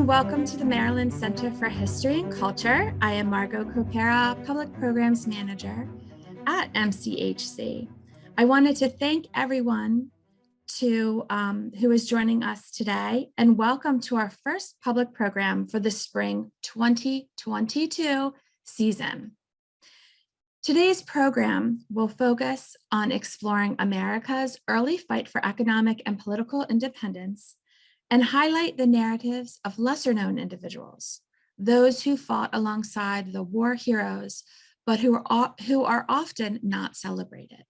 welcome to the Maryland Center for History and Culture. I am Margot Copera, Public Programs Manager at MCHC. I wanted to thank everyone who is joining us today and welcome to our first public program for the spring 2022 season. Today's program will focus on exploring America's early fight for economic and political independence and highlight the narratives of lesser-known individuals, those who fought alongside the war heroes, but who are often not celebrated.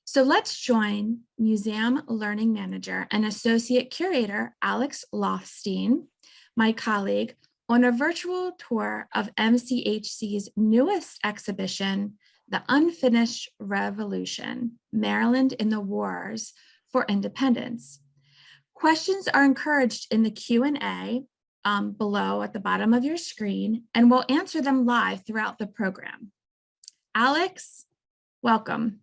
So let's join Museum Learning Manager and Associate Curator Alex Lothstein, my colleague, on a virtual tour of MCHC's newest exhibition, The Unfinished Revolution, Maryland in the Wars for Independence. Questions are encouraged in the Q&A below at the bottom of your screen, and we'll answer them live throughout the program. Alex, welcome.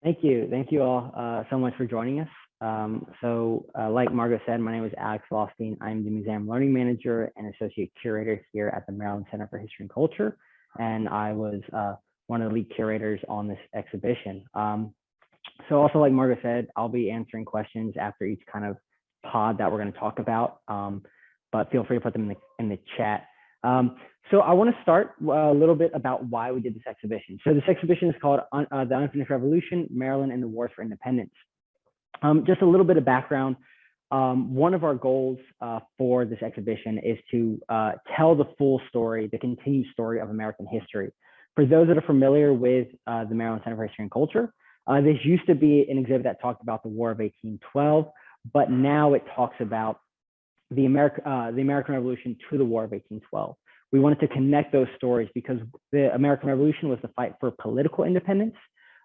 Thank you. Thank you all so much for joining us. Like Margot said, my name is Alex Lothstein. I'm the Museum Learning Manager and Associate Curator here at the Maryland Center for History and Culture, and I was one of the lead curators on this exhibition. So also, like Margot said, I'll be answering questions after each kind of pod that we're going to talk about, but feel free to put them in the chat. So I want to start a little bit about why we did this exhibition. So this exhibition is called The Unfinished Revolution, Maryland and the Wars for Independence. Just a little bit of background. One of our goals for this exhibition is to tell the full story, the continued story of American history. For those that are familiar with the Maryland Center for History and Culture, this used to be an exhibit that talked about the War of 1812, but now it talks about the American Revolution to the War of 1812. We wanted to connect those stories because the American Revolution was the fight for political independence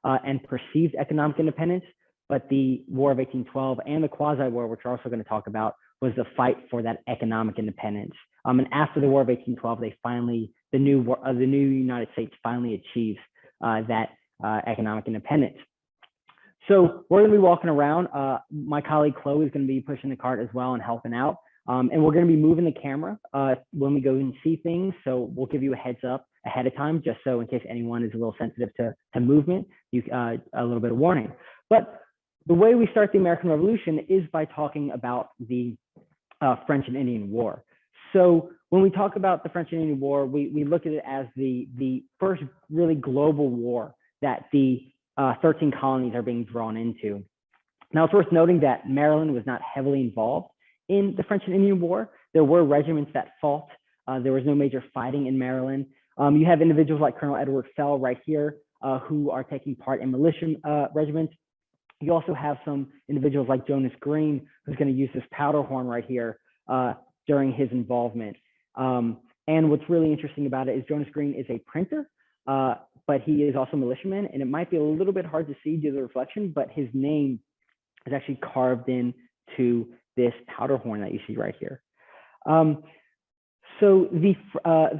and perceived economic independence, but the War of 1812 and the QuasiWar, which we're also going to talk about, was the fight for that economic independence. And after the War of 1812, the new United States finally achieves that economic independence. So we're going to be walking around. My colleague Chloe is going to be pushing the cart as well and helping out. And we're going to be moving the camera when we go and see things. So we'll give you a heads up ahead of time, just so in case anyone is a little sensitive to movement, a little bit of warning. But the way we start the American Revolution is by talking about the French and Indian War. So when we talk about the French and Indian War, we look at it as the first really global war that the 13 colonies are being drawn into. Now, it's worth noting that Maryland was not heavily involved in the French and Indian War. There were regiments that fought. There was no major fighting in Maryland. You have individuals like Colonel Edward Fell right here who are taking part in militia regiments. You also have some individuals like Jonas Green, who's going to use this powder horn right here during his involvement. And what's really interesting about it is Jonas Green is a printer, but he is also a militiaman, and it might be a little bit hard to see due to the reflection, but his name is actually carved into this powder horn that you see right here. So the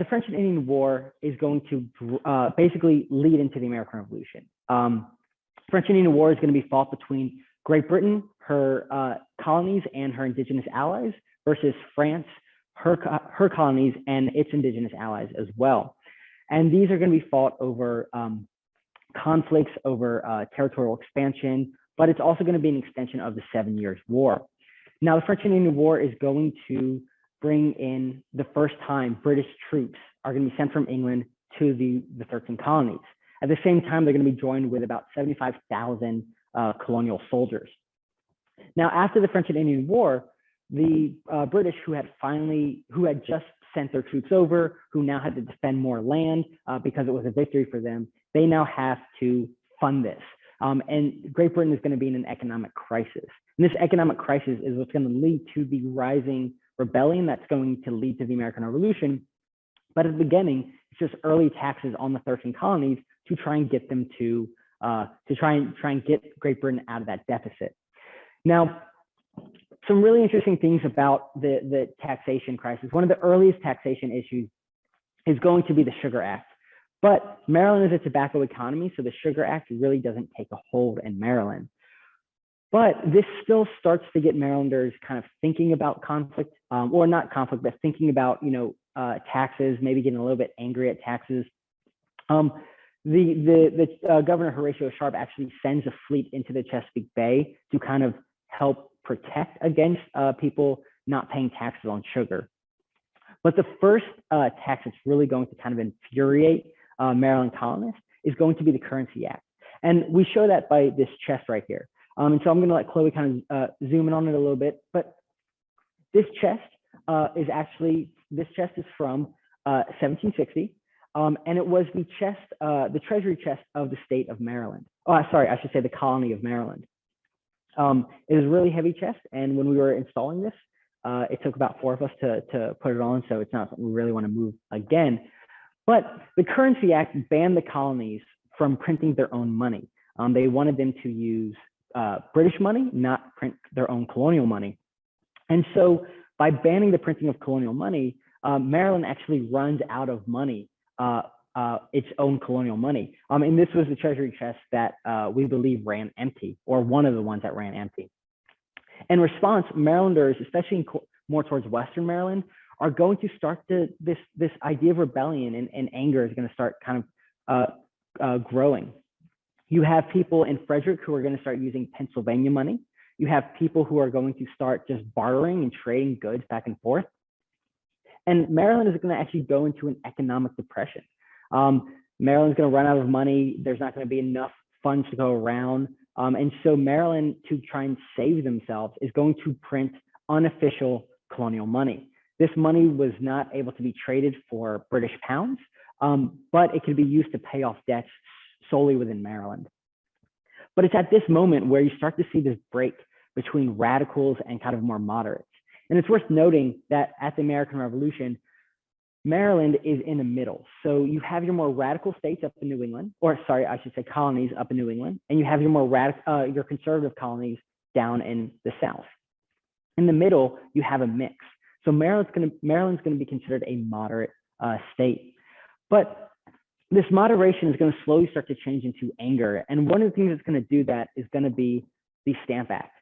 French and Indian War is going to basically lead into the American Revolution. French and Indian War is going to be fought between Great Britain, her colonies and her indigenous allies, versus France, her colonies and its indigenous allies as well. And these are going to be fought over conflicts over territorial expansion, but it's also going to be an extension of the 7 Years' War. Now, the French and Indian War is going to bring in the first time British troops are going to be sent from England to the 13 colonies. At the same time, they're going to be joined with about 75,000 colonial soldiers. Now, after the French and Indian War, the British, who had just sent their troops over, who now had to defend more land because it was a victory for them, they now have to fund this. And Great Britain is going to be in an economic crisis. And this economic crisis is what's going to lead to the rising rebellion that's going to lead to the American Revolution. But at the beginning, it's just early taxes on the 13 colonies to try and get them to try and get Great Britain out of that deficit. Now, some really interesting things about the taxation crisis. One of the earliest taxation issues is going to be the Sugar Act. But Maryland is a tobacco economy, so the Sugar Act really doesn't take a hold in Maryland. But this still starts to get Marylanders kind of thinking about conflict, or not conflict, but thinking about, taxes, maybe getting a little bit angry at taxes. Governor Horatio Sharp actually sends a fleet into the Chesapeake Bay to kind of help protect against people not paying taxes on sugar. But the first tax that's really going to kind of infuriate Maryland colonists is going to be the Currency Act. And we show that by this chest right here. And so I'm going to let Chloe kind of zoom in on it a little bit. But this chest is from 1760. And it was the treasury chest of the state of Maryland. Oh, sorry, I should say the colony of Maryland. It is a really heavy chest. And when we were installing this, it took about 4 of us to put it on. So it's not something we really want to move again. But the Currency Act banned the colonies from printing their own money. They wanted them to use British money, not print their own colonial money. And so by banning the printing of colonial money, Maryland actually runs out of money, its own colonial money. And this was the treasury chest that we believe ran empty, or one of the ones that ran empty. In response, Marylanders, especially more towards Western Maryland, are going to start this idea of rebellion and anger is going to start kind of growing. You have people in Frederick who are going to start using Pennsylvania money. You have people who are going to start just bartering and trading goods back and forth. And Maryland is going to actually go into an economic depression. Maryland's going to run out of money. There's not going to be enough funds to go around. And so Maryland, to try and save themselves, is going to print unofficial colonial money. This money was not able to be traded for British pounds, but it could be used to pay off debts solely within Maryland. But it's at this moment where you start to see this break between radicals and kind of more moderates. And it's worth noting that at the American Revolution, Maryland is in the middle. So you have your more radical states up in New England, or sorry, I should say colonies up in New England, and you have your more your conservative colonies down in the South. In the middle, you have a mix. So Maryland's going to be considered a moderate state. But this moderation is going to slowly start to change into anger. And one of the things that's going to do that is going to be the Stamp Act.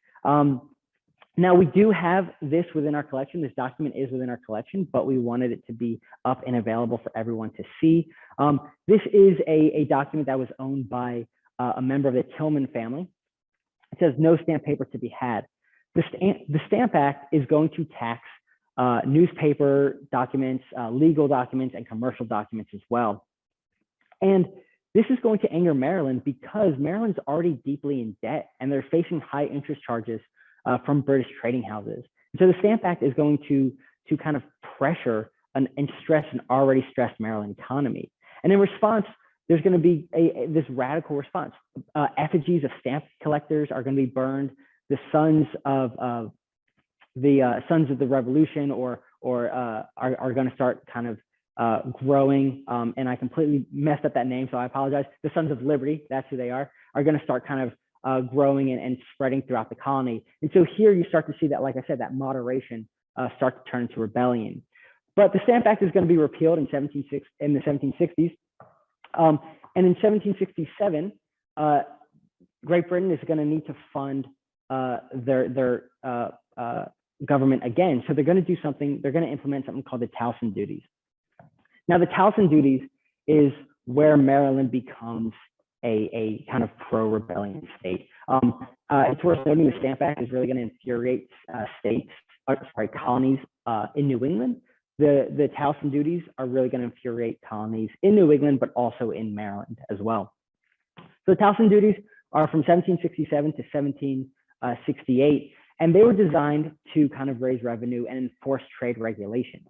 Now, we do have this within our collection. This document is within our collection, but we wanted it to be up and available for everyone to see. This is a document that was owned by a member of the Tillman family. It says no stamp paper to be had. The Stamp Act is going to tax newspaper documents, legal documents, and commercial documents as well. And this is going to anger Maryland because Maryland's already deeply in debt and they're facing high interest charges from British trading houses. And so the Stamp Act is going to kind of pressure and stress an already stressed Maryland economy. And in response, there's going to be this radical response. Effigies of stamp collectors are going to be burned. The sons of the Revolution are going to start kind of growing, and I completely messed up that name, so I apologize. The Sons of Liberty, that's who they are going to start kind of growing and spreading throughout the colony. And so here you start to see that, like I said, that moderation start to turn into rebellion. But the Stamp Act is going to be repealed in the 1760s. And in 1767, Great Britain is going to need to fund their government again. So they're going to do something, they're going to implement something called the Towson duties. Now, the Towson duties is where Maryland becomes a kind of pro-rebellion state. It's worth noting the Stamp Act is really going to infuriate colonies in New England. The Towson duties are really going to infuriate colonies in New England, but also in Maryland as well. So the Towson duties are from 1767 to 1768, and they were designed to kind of raise revenue and enforce trade regulations.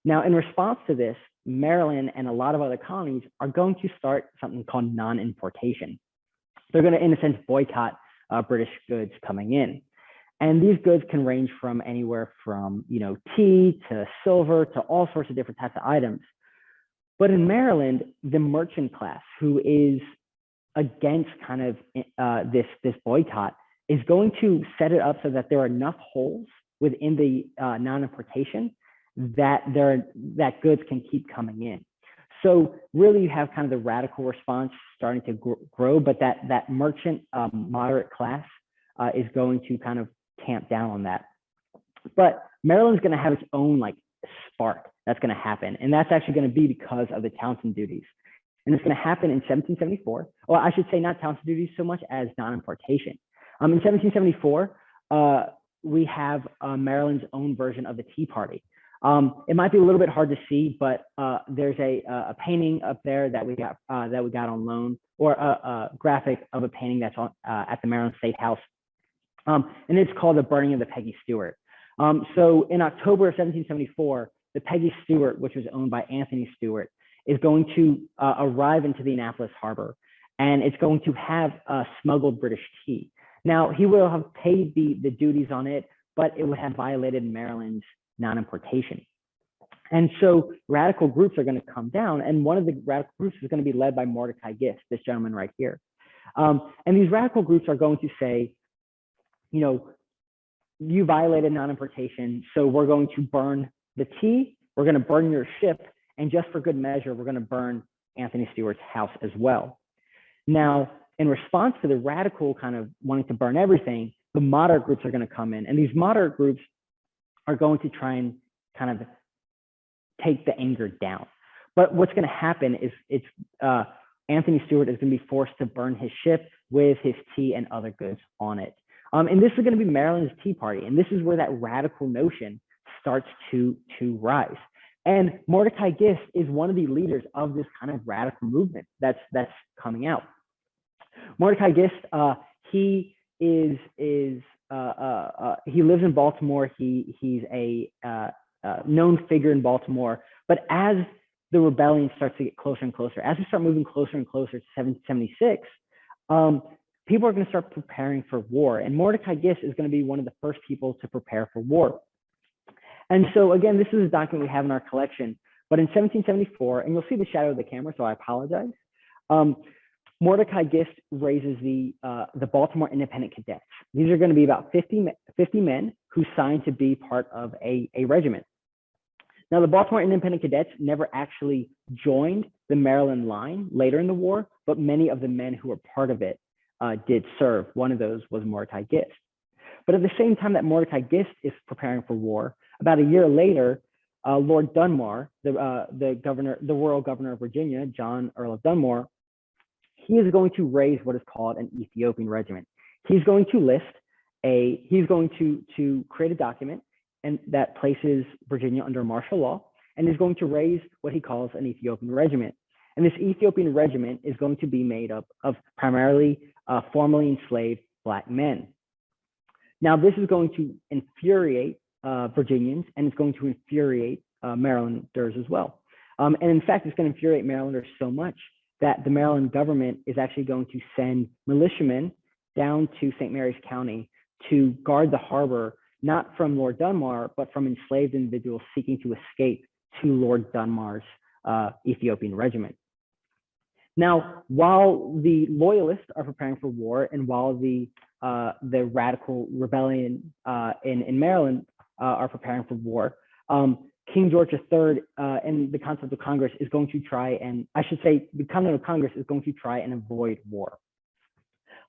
Now, in response to this, Maryland and a lot of other colonies are going to start something called non-importation. They're going to, in a sense, boycott British goods coming in. And these goods can range from anywhere from, tea to silver to all sorts of different types of items. But in Maryland, the merchant class, who is against kind of this boycott, is going to set it up so that there are enough holes within the non-importation that goods can keep coming in. So really you have kind of the radical response starting to grow, but that merchant moderate class is going to kind of tamp down on that. But Maryland's going to have its own like spark that's going to happen. And that's actually going to be because of the Townsend duties. And it's going to happen in 1774. Well, I should say not Townsend duties so much as non-importation. In 1774, we have Maryland's own version of the Tea Party. It might be a little bit hard to see, but there's a painting up there that we got on loan, or a graphic of a painting that's on at the Maryland State House, and it's called The Burning of the Peggy Stewart. So in October of 1774, the Peggy Stewart, which was owned by Anthony Stewart, is going to arrive into the Annapolis harbor, and it's going to have smuggled British tea. Now, he will have paid the duties on it, but it would have violated Maryland's non-importation. And so radical groups are going to come down, and one of the radical groups is going to be led by Mordecai Gist, this gentleman right here. And these radical groups are going to say, you know, you violated non-importation, so we're going to burn the tea, we're going to burn your ship, and just for good measure, we're going to burn Anthony Stewart's house as well. Now, in response to the radical kind of wanting to burn everything, the moderate groups are going to come in, and these moderate groups are going to try and kind of take the anger down. But what's going to happen is Anthony Stewart is going to be forced to burn his ship with his tea and other goods on it. And this is going to be Maryland's Tea Party, and this is where that radical notion starts to rise. And Mordecai Gist is one of the leaders of this kind of radical movement that's coming out. Mordecai Gist, he lives in Baltimore. He's a known figure in Baltimore. But as the rebellion starts to get closer and closer, as we start moving closer and closer to 1776, people are going to start preparing for war. And Mordecai Gist is going to be one of the first people to prepare for war. And so again, this is a document we have in our collection. But in 1774, and you'll see the shadow of the camera, so I apologize. Mordecai Gist raises the Baltimore Independent Cadets. These are going to be about 50 men who signed to be part of a regiment. Now, the Baltimore Independent Cadets never actually joined the Maryland line later in the war, but many of the men who were part of it did serve. One of those was Mordecai Gist. But at the same time that Mordecai Gist is preparing for war, about a year later, Lord Dunmore, the royal governor of Virginia, John Earl of Dunmore, he is going to raise what is called an Ethiopian regiment. He's going to create a document and that places Virginia under martial law, and is going to raise what he calls an Ethiopian regiment. And this Ethiopian regiment is going to be made up of primarily formerly enslaved Black men. Now, this is going to infuriate Virginians, and it's going to infuriate Marylanders as well. And in fact, it's going to infuriate Marylanders so much that the Maryland government is actually going to send militiamen down to St. Mary's County to guard the harbor, not from Lord Dunmore, but from enslaved individuals seeking to escape to Lord Dunmore's Ethiopian regiment. Now, while the loyalists are preparing for war, and while the radical rebellion in Maryland are preparing for war, King George III and the Continental Congress is going to try, and I should say the Continental Congress is going to try and avoid war.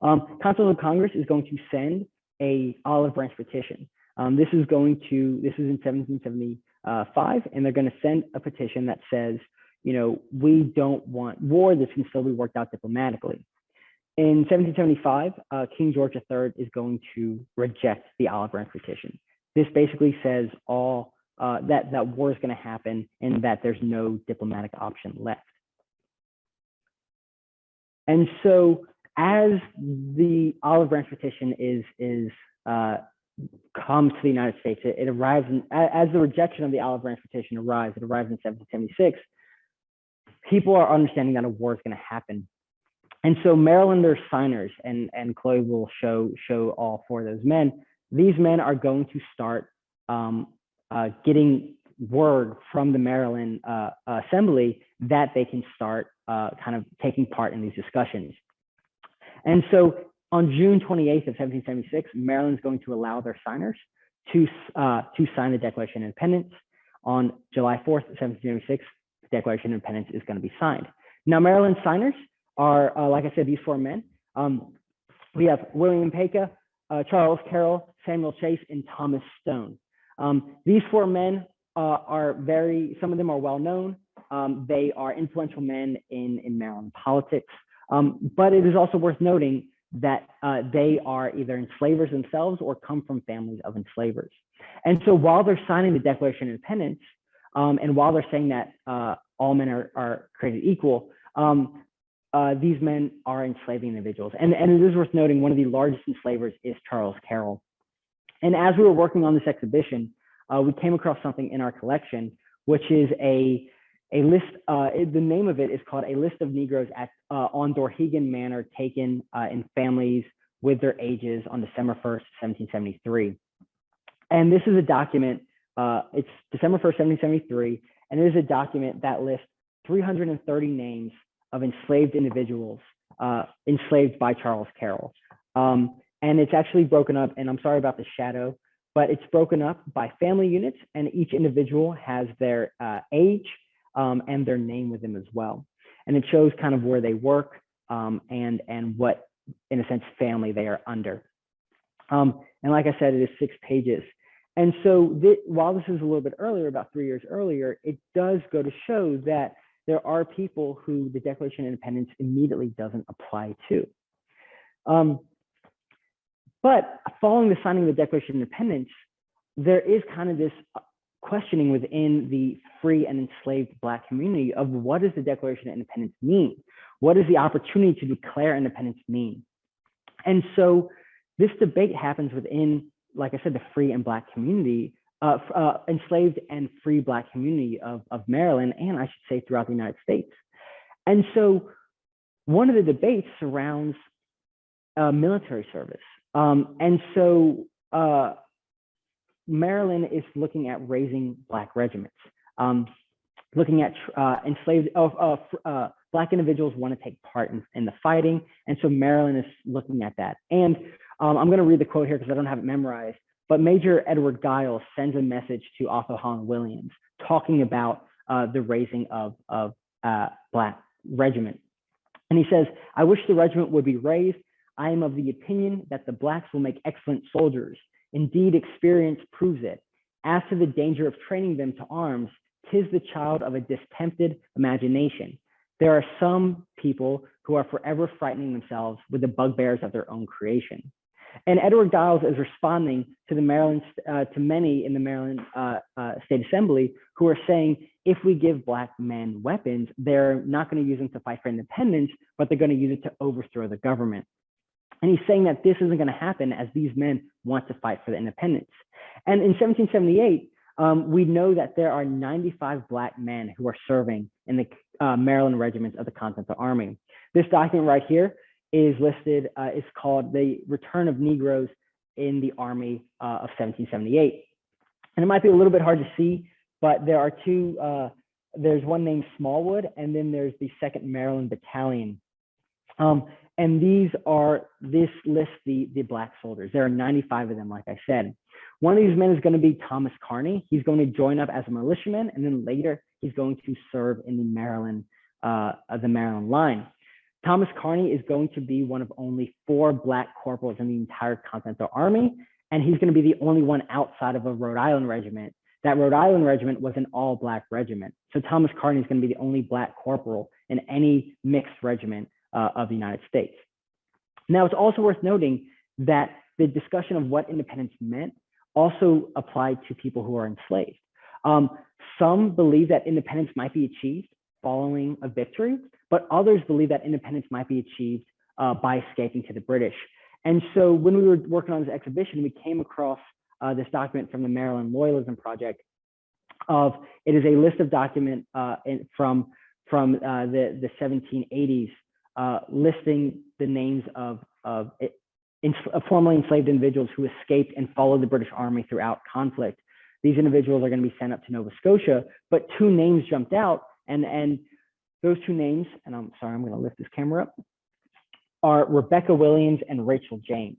Continental Congress is going to send a olive branch petition. This is in 1775, and they're going to send a petition that says, you know, we don't want war. This can still be worked out diplomatically. In 1775, King George III is going to reject the olive branch petition. This basically says that war is going to happen and that there's no diplomatic option left. And so, as the olive branch petition comes to the United States, it arrives as the rejection of the olive branch petition arrives. It arrives in 1776. People are understanding that a war is going to happen. And so Marylander signers, and Chloe will show all four of those men, these men are going to start getting word from the Maryland Assembly that they can start kind of taking part in these discussions. And so on June 28th of 1776, Maryland's going to allow their signers to sign the Declaration of Independence. On July 4th, 1776, the Declaration of Independence is going to be signed. Now, Maryland signers are, like I said, these four men. We have William Paca, Charles Carroll, Samuel Chase, and Thomas Stone. These four men some of them are well known. They are influential men in Maryland politics. But it is also worth noting that they are either enslavers themselves or come from families of enslavers. And so while they're signing the Declaration of Independence, and while they're saying that all men are created equal, these men are enslaving individuals. And it is worth noting one of the largest enslavers is Charles Carroll. And as we were working on this exhibition, we came across something in our collection, which is a list. The name of it is called A List of Negroes on Dorhegan Manor taken in families with their ages on December 1st, 1773. And this is a document, it's December 1st, 1773, and it is a document that lists 330 names of enslaved individuals enslaved by Charles Carroll. And it's actually broken up, and I'm sorry about the shadow, but it's broken up by family units, and each individual has their age and their name with them as well. And it shows kind of where they work and what, in a sense, family they are under. And like I said, it is 6 pages. And so while this is a little bit earlier, about 3 years earlier, it does go to show that there are people who the Declaration of Independence immediately doesn't apply to. But following the signing of the Declaration of Independence, there is kind of this questioning within the free and enslaved Black community of what does the Declaration of Independence mean? What does the opportunity to declare independence mean? And so this debate happens within, like I said, the free and Black community, enslaved and free Black community of Maryland, and I should say throughout the United States. And so one of the debates surrounds military service. And so Maryland is looking at raising Black regiments, looking at enslaved, Black individuals want to take part in the fighting. And so Maryland is looking at that. And I'm going to read the quote here because I don't have it memorized, but Major Edward Giles sends a message to Arthur Holland Williams talking about the raising of Black regiment. And he says, "I wish the regiment would be raised. I am of the opinion that the Blacks will make excellent soldiers. Indeed, experience proves it. As to the danger of training them to arms, 'tis the child of a distempted imagination. There are some people who are forever frightening themselves with the bugbears of their own creation." And Edward Giles is responding to to many in the Maryland State Assembly who are saying, if we give Black men weapons, they're not going to use them to fight for independence, but they're going to use it to overthrow the government. And he's saying that this isn't going to happen as these men want to fight for the independence. And in 1778, we know that there are 95 Black men who are serving in the Maryland regiments of the Continental Army. This document right here is listed, it's called The Return of Negroes in the Army of 1778. And it might be a little bit hard to see, but there are two, there's one named Smallwood, and then there's the 2nd Maryland Battalion. And this lists the Black soldiers. There are 95 of them, like I said. One of these men is going to be Thomas Carney. He's going to join up as a militiaman, and then later he's going to serve in the Maryland line. Thomas Carney is going to be one of only 4 Black corporals in the entire Continental Army, and he's going to be the only one outside of a Rhode Island regiment. That Rhode Island regiment was an all-Black regiment. So Thomas Carney is going to be the only Black corporal in any mixed regiment of the United States. Now, it's also worth noting that the discussion of what independence meant also applied to people who are enslaved. Some believe that independence might be achieved following a victory, but others believe that independence might be achieved by escaping to the British. And so when we were working on this exhibition, we came across this document from the Maryland Loyalism Project. It is a list of documents from the 1780s listing the names of formerly enslaved individuals who escaped and followed the British Army throughout conflict. These individuals are going to be sent up to Nova Scotia, but 2 names jumped out, and those 2 names, and I'm sorry, I'm going to lift this camera up, are Rebecca Williams and Rachel James.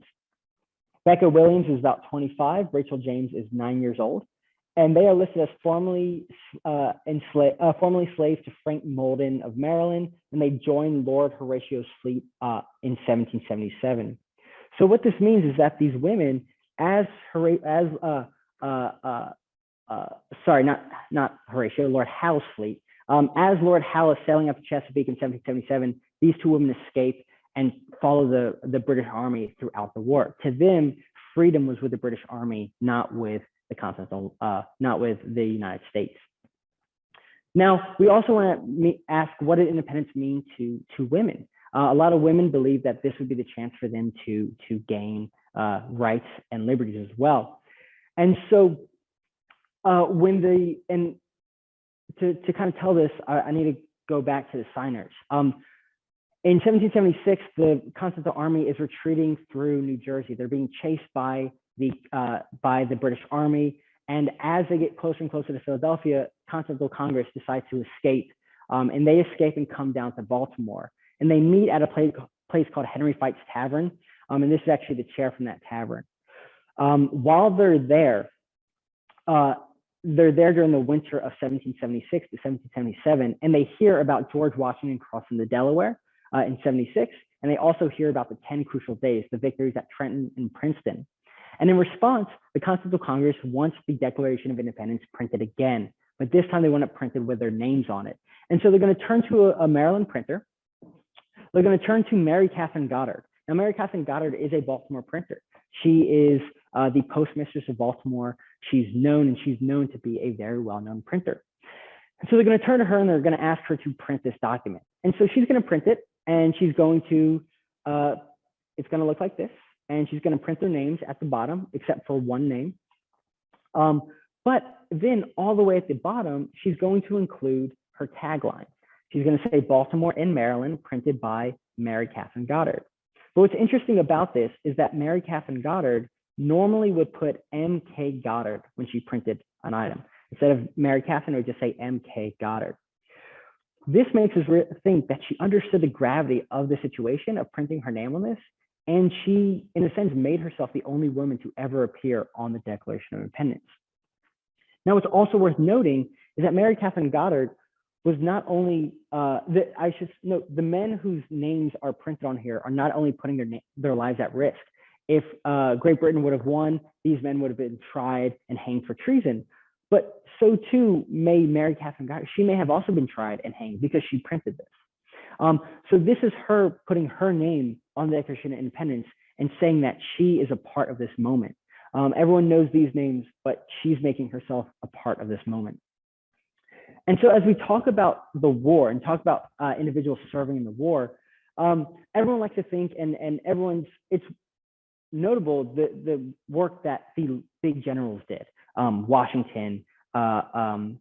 Rebecca Williams is about 25, Rachel James is 9 years old, and they are listed as formerly slaves to Frank Molden of Maryland, and they joined Lord Horatio's fleet in 1777. So what this means is that these women, not Horatio, Lord Howe's fleet, as Lord Howe is sailing up to Chesapeake in 1777, these two women escape and follow the British Army throughout the war. To them, freedom was with the British Army, not with not with the United States. Now, we also want to ask, what did independence mean to women? A lot of women believe that this would be the chance for them to gain rights and liberties as well. And so to kind of tell this, I need to go back to the signers. In 1776, the Continental Army is retreating through New Jersey. They're being chased by the British Army. And as they get closer and closer to Philadelphia, Continental Congress decides to escape. And they escape and come down to Baltimore. And they meet at a place called Henry Fite's Tavern. And this is actually the chair from that tavern. While they're there during the winter of 1776 to 1777, and they hear about George Washington crossing the Delaware in 76, and they also hear about the 10 crucial days, the victories at Trenton and Princeton. And in response, the Continental Congress wants the Declaration of Independence printed again, but this time they want it printed with their names on it. And so they're going to turn to a Maryland printer. They're going to turn to Mary Katherine Goddard. Now, Mary Katherine Goddard is a Baltimore printer. She is the postmistress of Baltimore. She's known to be a very well-known printer. And so they're going to turn to her and they're going to ask her to print this document. And so she's going to print it, and she's going to, it's going to look like this. And she's going to print their names at the bottom, except for one name. But then all the way at the bottom, she's going to include her tagline. She's going to say Baltimore in Maryland, printed by Mary Katherine Goddard. But what's interesting about this is that Mary Katherine Goddard normally would put M.K. Goddard when she printed an item. Instead of Mary Katherine, it would just say M.K. Goddard. This makes us think that she understood the gravity of the situation of printing her name on this. And she, in a sense, made herself the only woman to ever appear on the Declaration of Independence. Now, what's also worth noting is that Mary Katherine Goddard was not only, I should note, the men whose names are printed on here are not only putting their lives at risk. If Great Britain would have won, these men would have been tried and hanged for treason. But so too may Mary Katherine Goddard. She may have also been tried and hanged because she printed this. So this is her putting her name on the Declaration of Independence and saying that she is a part of this moment. Everyone knows these names, but she's making herself a part of this moment. And so as we talk about the war and talk about individuals serving in the war, everyone likes to think, and it's notable the work that the big generals did. Washington, Alexander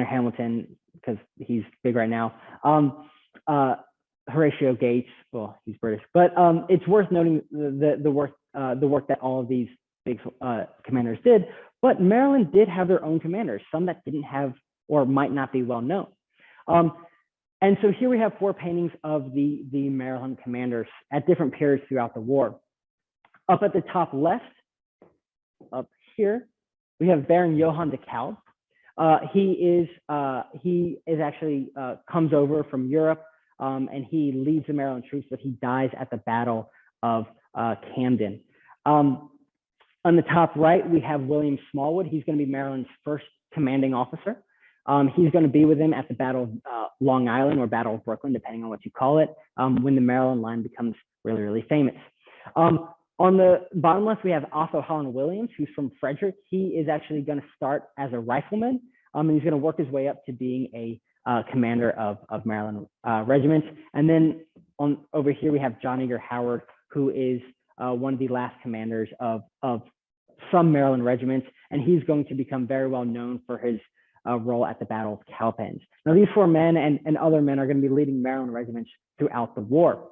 Hamilton, because he's big right now. Horatio Gates, well, he's British, but it's worth noting the work that all of these big commanders did. But Maryland did have their own commanders, some that didn't have or might not be well known. And so here we have 4 paintings of the Maryland commanders at different periods throughout the war. Up at the top left, up here, we have Baron Johann de Kalb. He actually comes over from Europe, and he leads the Maryland troops, but he dies at the Battle of Camden. On the top right, we have William Smallwood. He's going to be Maryland's first commanding officer. He's going to be with him at the Battle of Long Island or Battle of Brooklyn, depending on what you call it, when the Maryland line becomes really, really famous. On the bottom left, we have Otho Holland Williams, who's from Frederick. He is actually going to start as a rifleman, and he's going to work his way up to being a commander of Maryland regiments. And then over here, we have John Eager Howard, who is one of the last commanders of some Maryland regiments, and he's going to become very well known for his role at the Battle of Cowpens. Now, these 4 men and other men are going to be leading Maryland regiments throughout the war.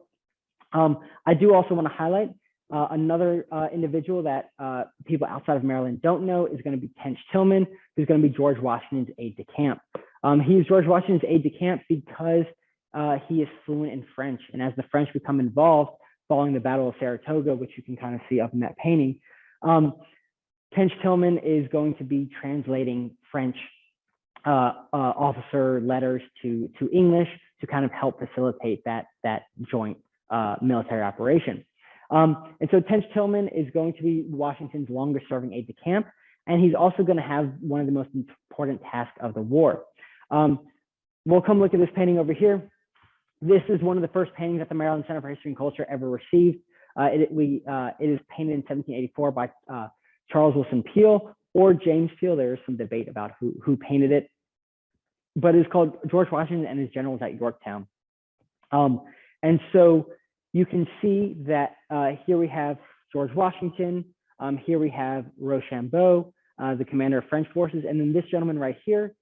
I do also want to highlight another individual that people outside of Maryland don't know is going to be Tench Tillman, who's going to be George Washington's aide-de-camp. He's George Washington's aide-de-camp because he is fluent in French. And as the French become involved following the Battle of Saratoga, which you can kind of see up in that painting, Tench Tillman is going to be translating French officer letters to English to kind of help facilitate that joint military operation. And so Tench Tillman is going to be Washington's longest serving aide de camp, and he's also going to have one of the most important tasks of the war. We'll come look at this painting over here. This is one of the first paintings that the Maryland Center for History and Culture ever received. It is painted in 1784 by Charles Wilson Peale or James Peale. There is some debate about who painted it, but it's called George Washington and His Generals at Yorktown. And so you can see that here we have George Washington. Here we have Rochambeau, the commander of French forces. And then this gentleman right here,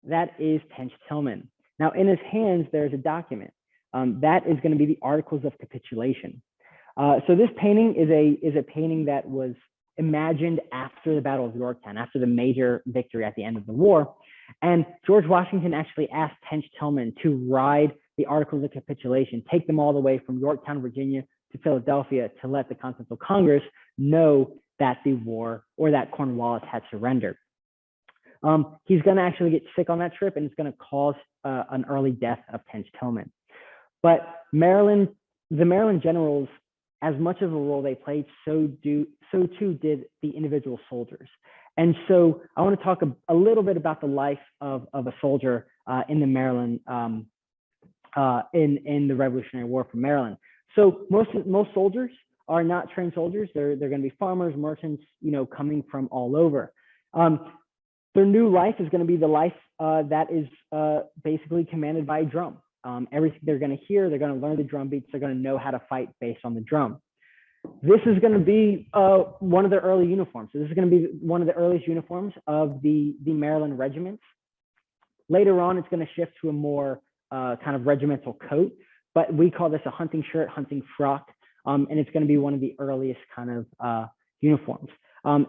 that is Tench Tillman. Now in his hands, there's a document. That is going to be the Articles of Capitulation. So this painting is a painting that was imagined after the Battle of Yorktown, after the major victory at the end of the war. And George Washington actually asked Tench Tillman to ride the Articles of Capitulation, take them all the way from Yorktown, Virginia to Philadelphia to let the Continental Congress know that the war or that Cornwallis had surrendered. He's going to actually get sick on that trip, and it's going to cause an early death of Tench Tillman. But the Maryland generals, as much of a role they played, so too did the individual soldiers. And so I want to talk a little bit about the life of a soldier in the Maryland, in the Revolutionary War for Maryland. So most soldiers are not trained soldiers. They're going to be farmers, merchants, coming from all over. Their new life is going to be the life that is basically commanded by a drum. Everything they're going to hear, they're going to learn the drum beats, they're going to know how to fight based on the drum. This is going to be one of their early uniforms. So this is going to be one of the earliest uniforms of the Maryland regiments. Later on, it's going to shift to a more kind of regimental coat, but we call this a hunting shirt, hunting frock, and it's going to be one of the earliest kind of uniforms.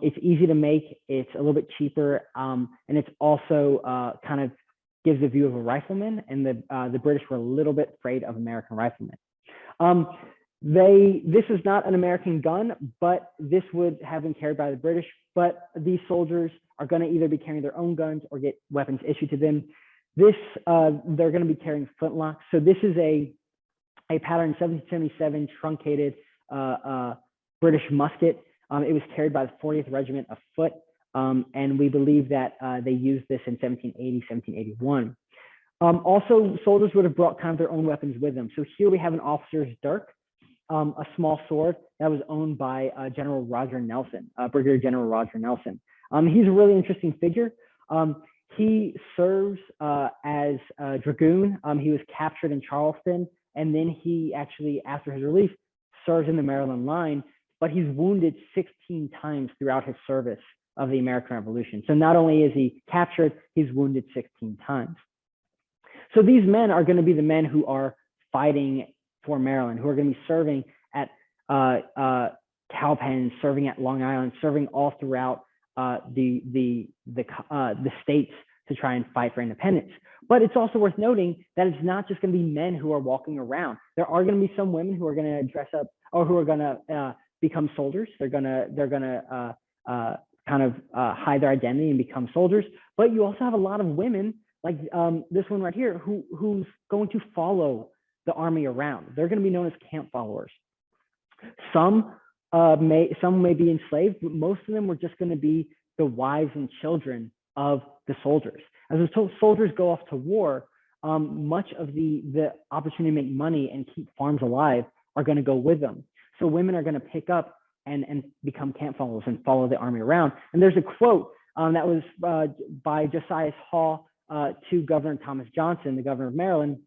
It's easy to make, it's a little bit cheaper, and it's also kind of gives a view of a rifleman, and the British were a little bit afraid of American riflemen. This is not an American gun, but this would have been carried by the British, but these soldiers are going to either be carrying their own guns or get weapons issued to them. They're going to be carrying flintlocks. So this is a pattern 1777 truncated British musket. It was carried by the 40th Regiment of Foot. And we believe that they used this in 1780, 1781. Also, soldiers would have brought kind of their own weapons with them. So here we have an officer's dirk, a small sword that was owned by General Roger Nelson, Brigadier General Roger Nelson. He's a really interesting figure. He serves as a dragoon. He was captured in Charleston, and then he actually, after his release, serves in the Maryland line, but he's wounded 16 times throughout his service of the American Revolution. So not only is he captured, he's wounded 16 times. So these men are going to be the men who are fighting for Maryland, who are going to be serving at Cowpens, serving at Long Island, serving all throughout the states to try and fight for independence. But it's also worth noting that it's not just going to be men who are walking around. There are going to be some women who are going to dress up or who are going to become soldiers. They're going to kind of hide their identity and become soldiers. But you also have a lot of women, like this one right here, who's going to follow the army around. They're going to be known as camp followers. Some may be enslaved, but most of them were just going to be the wives and children of the soldiers. As the soldiers go off to war, much of the opportunity to make money and keep farms alive are going to go with them. So women are going to pick up and become camp followers and follow the army around. And there's a quote that was by Josiah Hall to Governor Thomas Johnson, the governor of Maryland.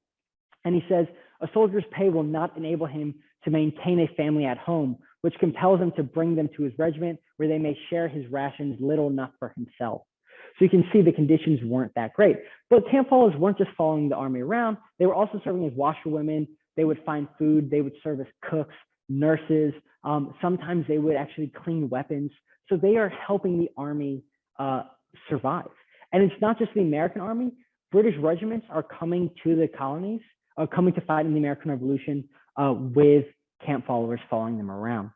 And he says, "A soldier's pay will not enable him to maintain a family at home, which compels him to bring them to his regiment where they may share his rations little enough for himself." So you can see the conditions weren't that great. But camp followers weren't just following the army around. They were also serving as washerwomen. They would find food. They would serve as cooks, nurses. Sometimes they would actually clean weapons. So they are helping the army survive. And it's not just the American army. British regiments are coming to the colonies, coming to fight in the American Revolution with camp followers following them around.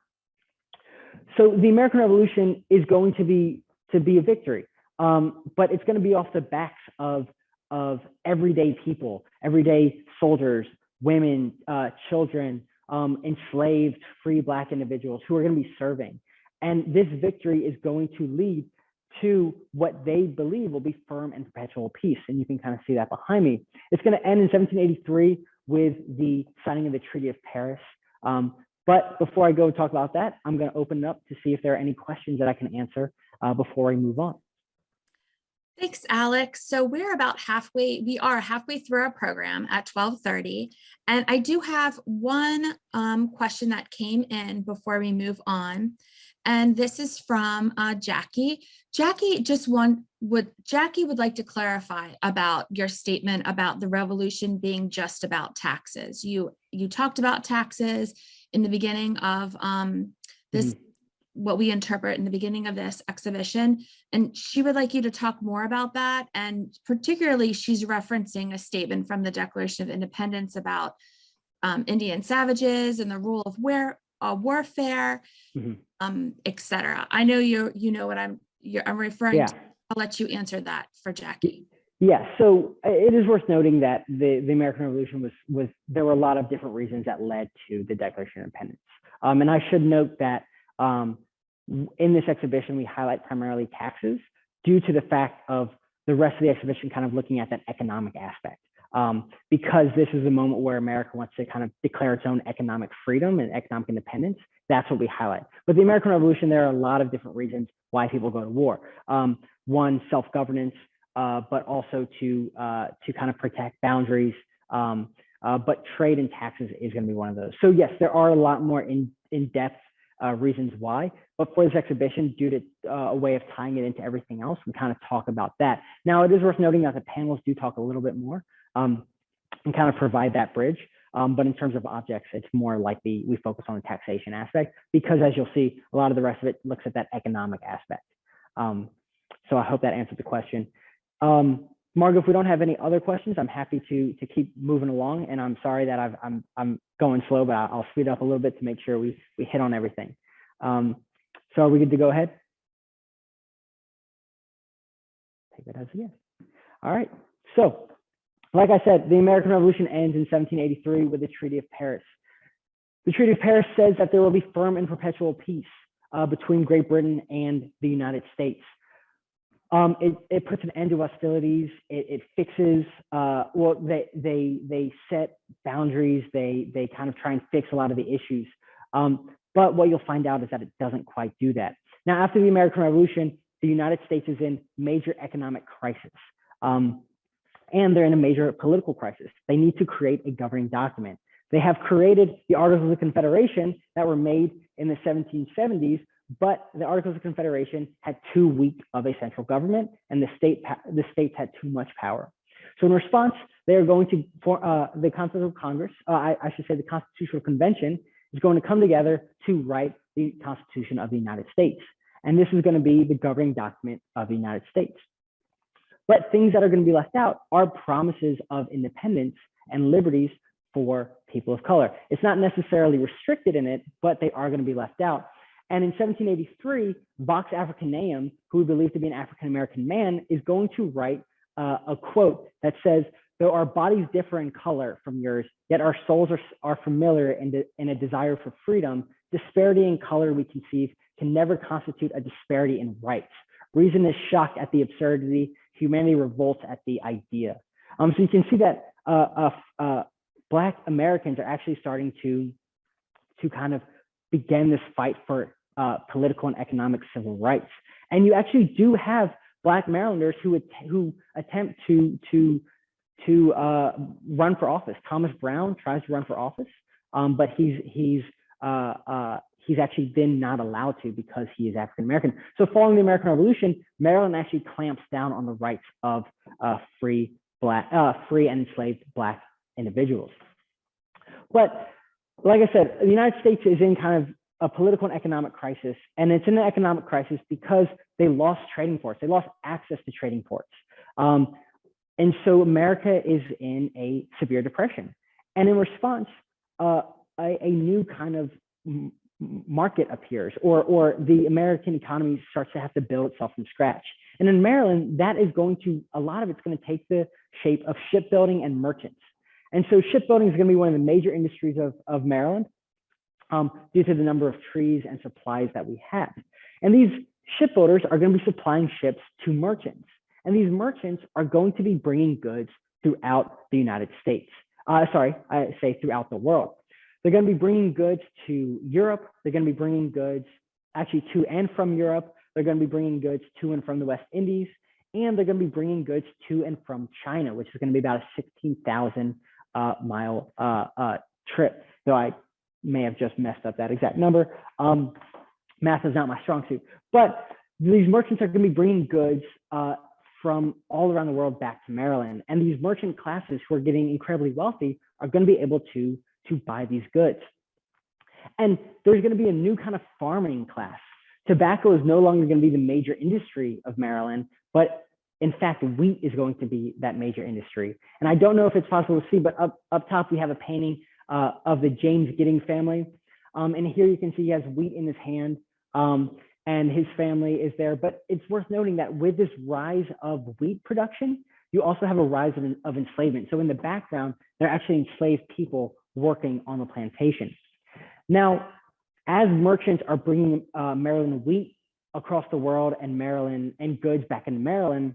So the American Revolution is going to be a victory, but it's going to be off the backs of everyday people, everyday soldiers, women, children, enslaved, free Black individuals who are going to be serving. And this victory is going to lead to what they believe will be firm and perpetual peace. And you can kind of see that behind me. It's going to end in 1783 with the signing of the Treaty of Paris. But before I go and talk about that, I'm going to open it up to see if there are any questions that I can answer before we move on. Thanks, Alex. So we are halfway through our program at 12:30. And I do have one question that came in before we move on. And this is from Jackie. Jackie would like to clarify about your statement about the revolution being just about taxes. You talked about taxes in the beginning of this, what we interpret in the beginning of this exhibition. And she would like you to talk more about that. And particularly, she's referencing a statement from the Declaration of Independence about Indian savages and the rule of warfare, etc. I know you know what I'm referring to. I'll let you answer that for Jackie. Yeah, so it is worth noting that the American Revolution was there were a lot of different reasons that led to the Declaration of Independence. And I should note that in this exhibition, we highlight primarily taxes due to the fact of the rest of the exhibition kind of looking at that economic aspect. Because this is the moment where America wants to kind of declare its own economic freedom and economic independence. That's what we highlight. But the American Revolution, there are a lot of different reasons why people go to war. One, self-governance, but also to kind of protect boundaries. But trade and taxes is going to be one of those. So yes, there are a lot more in-depth reasons why, but for this exhibition, due to a way of tying it into everything else, we kind of talk about that. Now, it is worth noting that the panels do talk a little bit more and kind of provide that bridge. But in terms of objects, it's more likely we focus on the taxation aspect because, as you'll see, a lot of the rest of it looks at that economic aspect. So I hope that answered the question. Margo, if we don't have any other questions, I'm happy to keep moving along. And I'm sorry that I'm going slow, but I'll speed up a little bit to make sure we hit on everything. So are we good to go ahead? Take that as a yes. All right. So, like I said, the American Revolution ends in 1783 with the Treaty of Paris. The Treaty of Paris says that there will be firm and perpetual peace between Great Britain and the United States. It puts an end to hostilities. It fixes. Well, they set boundaries. They kind of try and fix a lot of the issues. But what you'll find out is that it doesn't quite do that. Now, after the American Revolution, the United States is in major economic crisis. And they're in a major political crisis. They need to create a governing document. They have created the Articles of Confederation that were made in the 1770s, but the Articles of Confederation had too weak of a central government, and the states had too much power. So in response, they are going to, the Constitutional Congress, I should say the Constitutional Convention, is going to come together to write the Constitution of the United States. And this is going to be the governing document of the United States. But things that are going to be left out are promises of independence and liberties for people of color. It's not necessarily restricted in it, but they are going to be left out. And in 1783, Vox Africaneum, who we believe to be an African-American man, is going to write a quote that says, "Though our bodies differ in color from yours, yet our souls are familiar in a desire for freedom. Disparity in color we conceive can never constitute a disparity in rights. Reason is shocked at the absurdity. Humanity revolts at the idea." So you can see that Black Americans are actually starting to kind of begin this fight for political and economic civil rights. And you actually do have Black Marylanders who attempt to run for office. Thomas Brown tries to run for office, but he's actually been not allowed to because he is African American. So following the American Revolution, Maryland actually clamps down on the rights of free and enslaved Black individuals. But like I said, the United States is in kind of a political and economic crisis, and it's in an economic crisis because they lost trading ports. They lost access to trading ports. And so America is in a severe depression. And in response, a new kind of market appears, or the American economy starts to have to build itself from scratch. And in Maryland, that is going to, a lot of it's going to take the shape of shipbuilding and merchants. And so shipbuilding is going to be one of the major industries of Maryland. due to the number of trees and supplies that we have. And these shipbuilders are going to be supplying ships to merchants. And these merchants are going to be bringing goods throughout the United States. I say throughout the world. They're going to be bringing goods to Europe. They're going to be bringing goods actually to and from Europe. They're going to be bringing goods to and from the West Indies. And they're going to be bringing goods to and from China, which is going to be about a 16,000 mile trip, though I may have just messed up that exact number. Math is not my strong suit. But these merchants are going to be bringing goods from all around the world back to Maryland. And these merchant classes who are getting incredibly wealthy are going to be able to buy these goods. And there's going to be a new kind of farming class. Tobacco is no longer going to be the major industry of Maryland, but in fact, wheat is going to be that major industry. And I don't know if it's possible to see, but up top, we have a painting of the James Gidding family. And here you can see he has wheat in his hand. And his family is there. But it's worth noting that with this rise of wheat production, you also have a rise of enslavement. So in the background, they're actually enslaved people working on the plantation. Now, as merchants are bringing Maryland wheat across the world and Maryland and goods back into Maryland,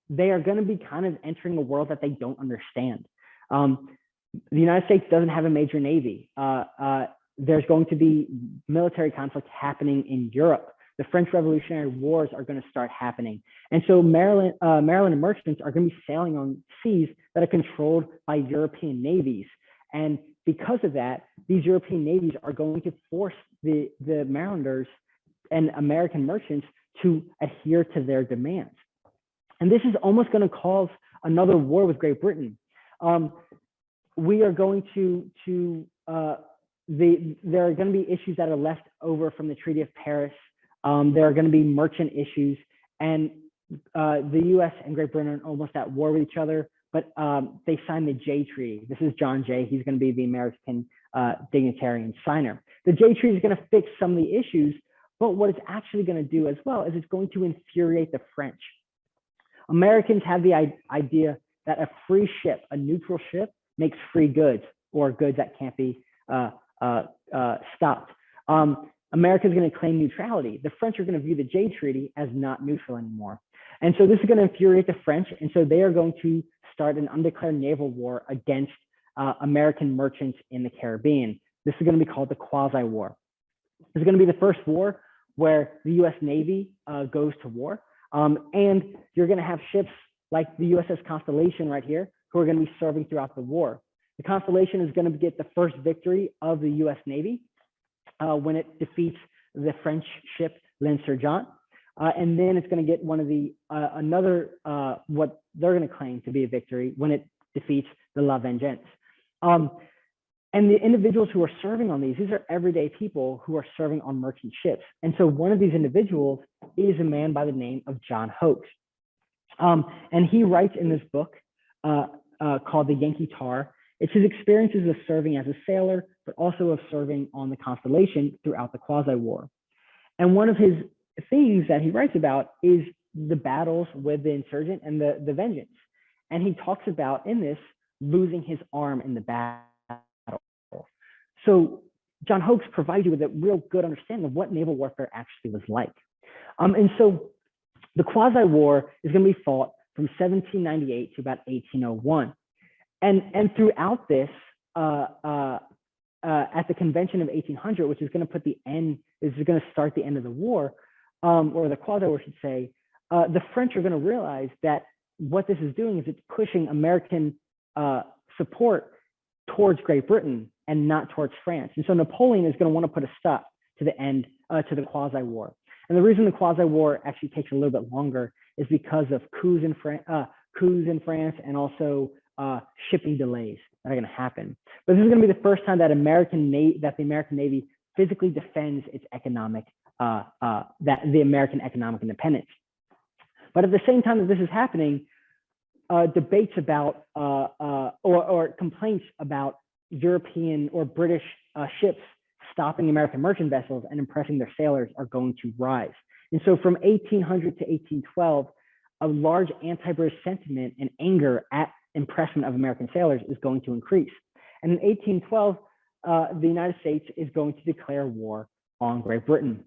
they are going to be kind of entering a world that they don't understand. The United States doesn't have a major navy. There's going to be military conflict happening in Europe. The French Revolutionary Wars are going to start happening. And so Maryland merchants are going to be sailing on seas that are controlled by European navies. And because of that, these European navies are going to force the Marylanders and American merchants to adhere to their demands. And this is almost going to cause another war with Great Britain. We are going there are going to be issues that are left over from the Treaty of Paris. There are going to be merchant issues, and the US and Great Britain are almost at war with each other, but they signed the Jay Treaty. This is John Jay. He's going to be the American dignitary and signer. The Jay Treaty is going to fix some of the issues, but what it's actually going to do as well is it's going to infuriate the French. Americans have the idea that a free ship, a neutral ship, makes free goods, or goods that can't be stopped. America is going to claim neutrality. The French are going to view the Jay Treaty as not neutral anymore. And so this is going to infuriate the French. And so they are going to start an undeclared naval war against American merchants in the Caribbean. This is going to be called the QuasiWar. This is going to be the first war where the US Navy goes to war. And you're going to have ships like the USS Constellation right here, who are going to be serving throughout the war. The Constellation is going to get the first victory of the US Navy when it defeats the French ship L'Insurgent. And then it's going to get one of the what they're going to claim to be a victory when it defeats the La Vengeance. And the individuals who are serving on these are everyday people who are serving on merchant ships. And so one of these individuals is a man by the name of John Hoax. And he writes in this book called The Yankee Tar. It's his experiences of serving as a sailor, but also of serving on the Constellation throughout the QuasiWar. And one of his things that he writes about is the battles with the insurgent and the vengeance. And he talks about in this losing his arm in the battle. So John Hoax provides you with a real good understanding of what naval warfare actually was like. And so the QuasiWar is going to be fought from 1798 to about 1801. And throughout this, at the convention of 1800, which is going to put the end, is going to start the end of the war, or the QuasiWar should say, the French are going to realize that what this is doing is it's pushing American support towards Great Britain and not towards France. And so Napoleon is going to want to put a stop to the end, to the QuasiWar. And the reason the QuasiWar actually takes a little bit longer is because of coups in France and also shipping delays that are going to happen. But this is going to be the first time that the American Navy physically defends its economic, the American economic independence. But at the same time that this is happening, debates about or complaints about European or British ships stopping American merchant vessels and impressing their sailors are going to rise. And so from 1800 to 1812, a large anti-British sentiment and anger at impressment of American sailors is going to increase. And in 1812, the United States is going to declare war on Great Britain.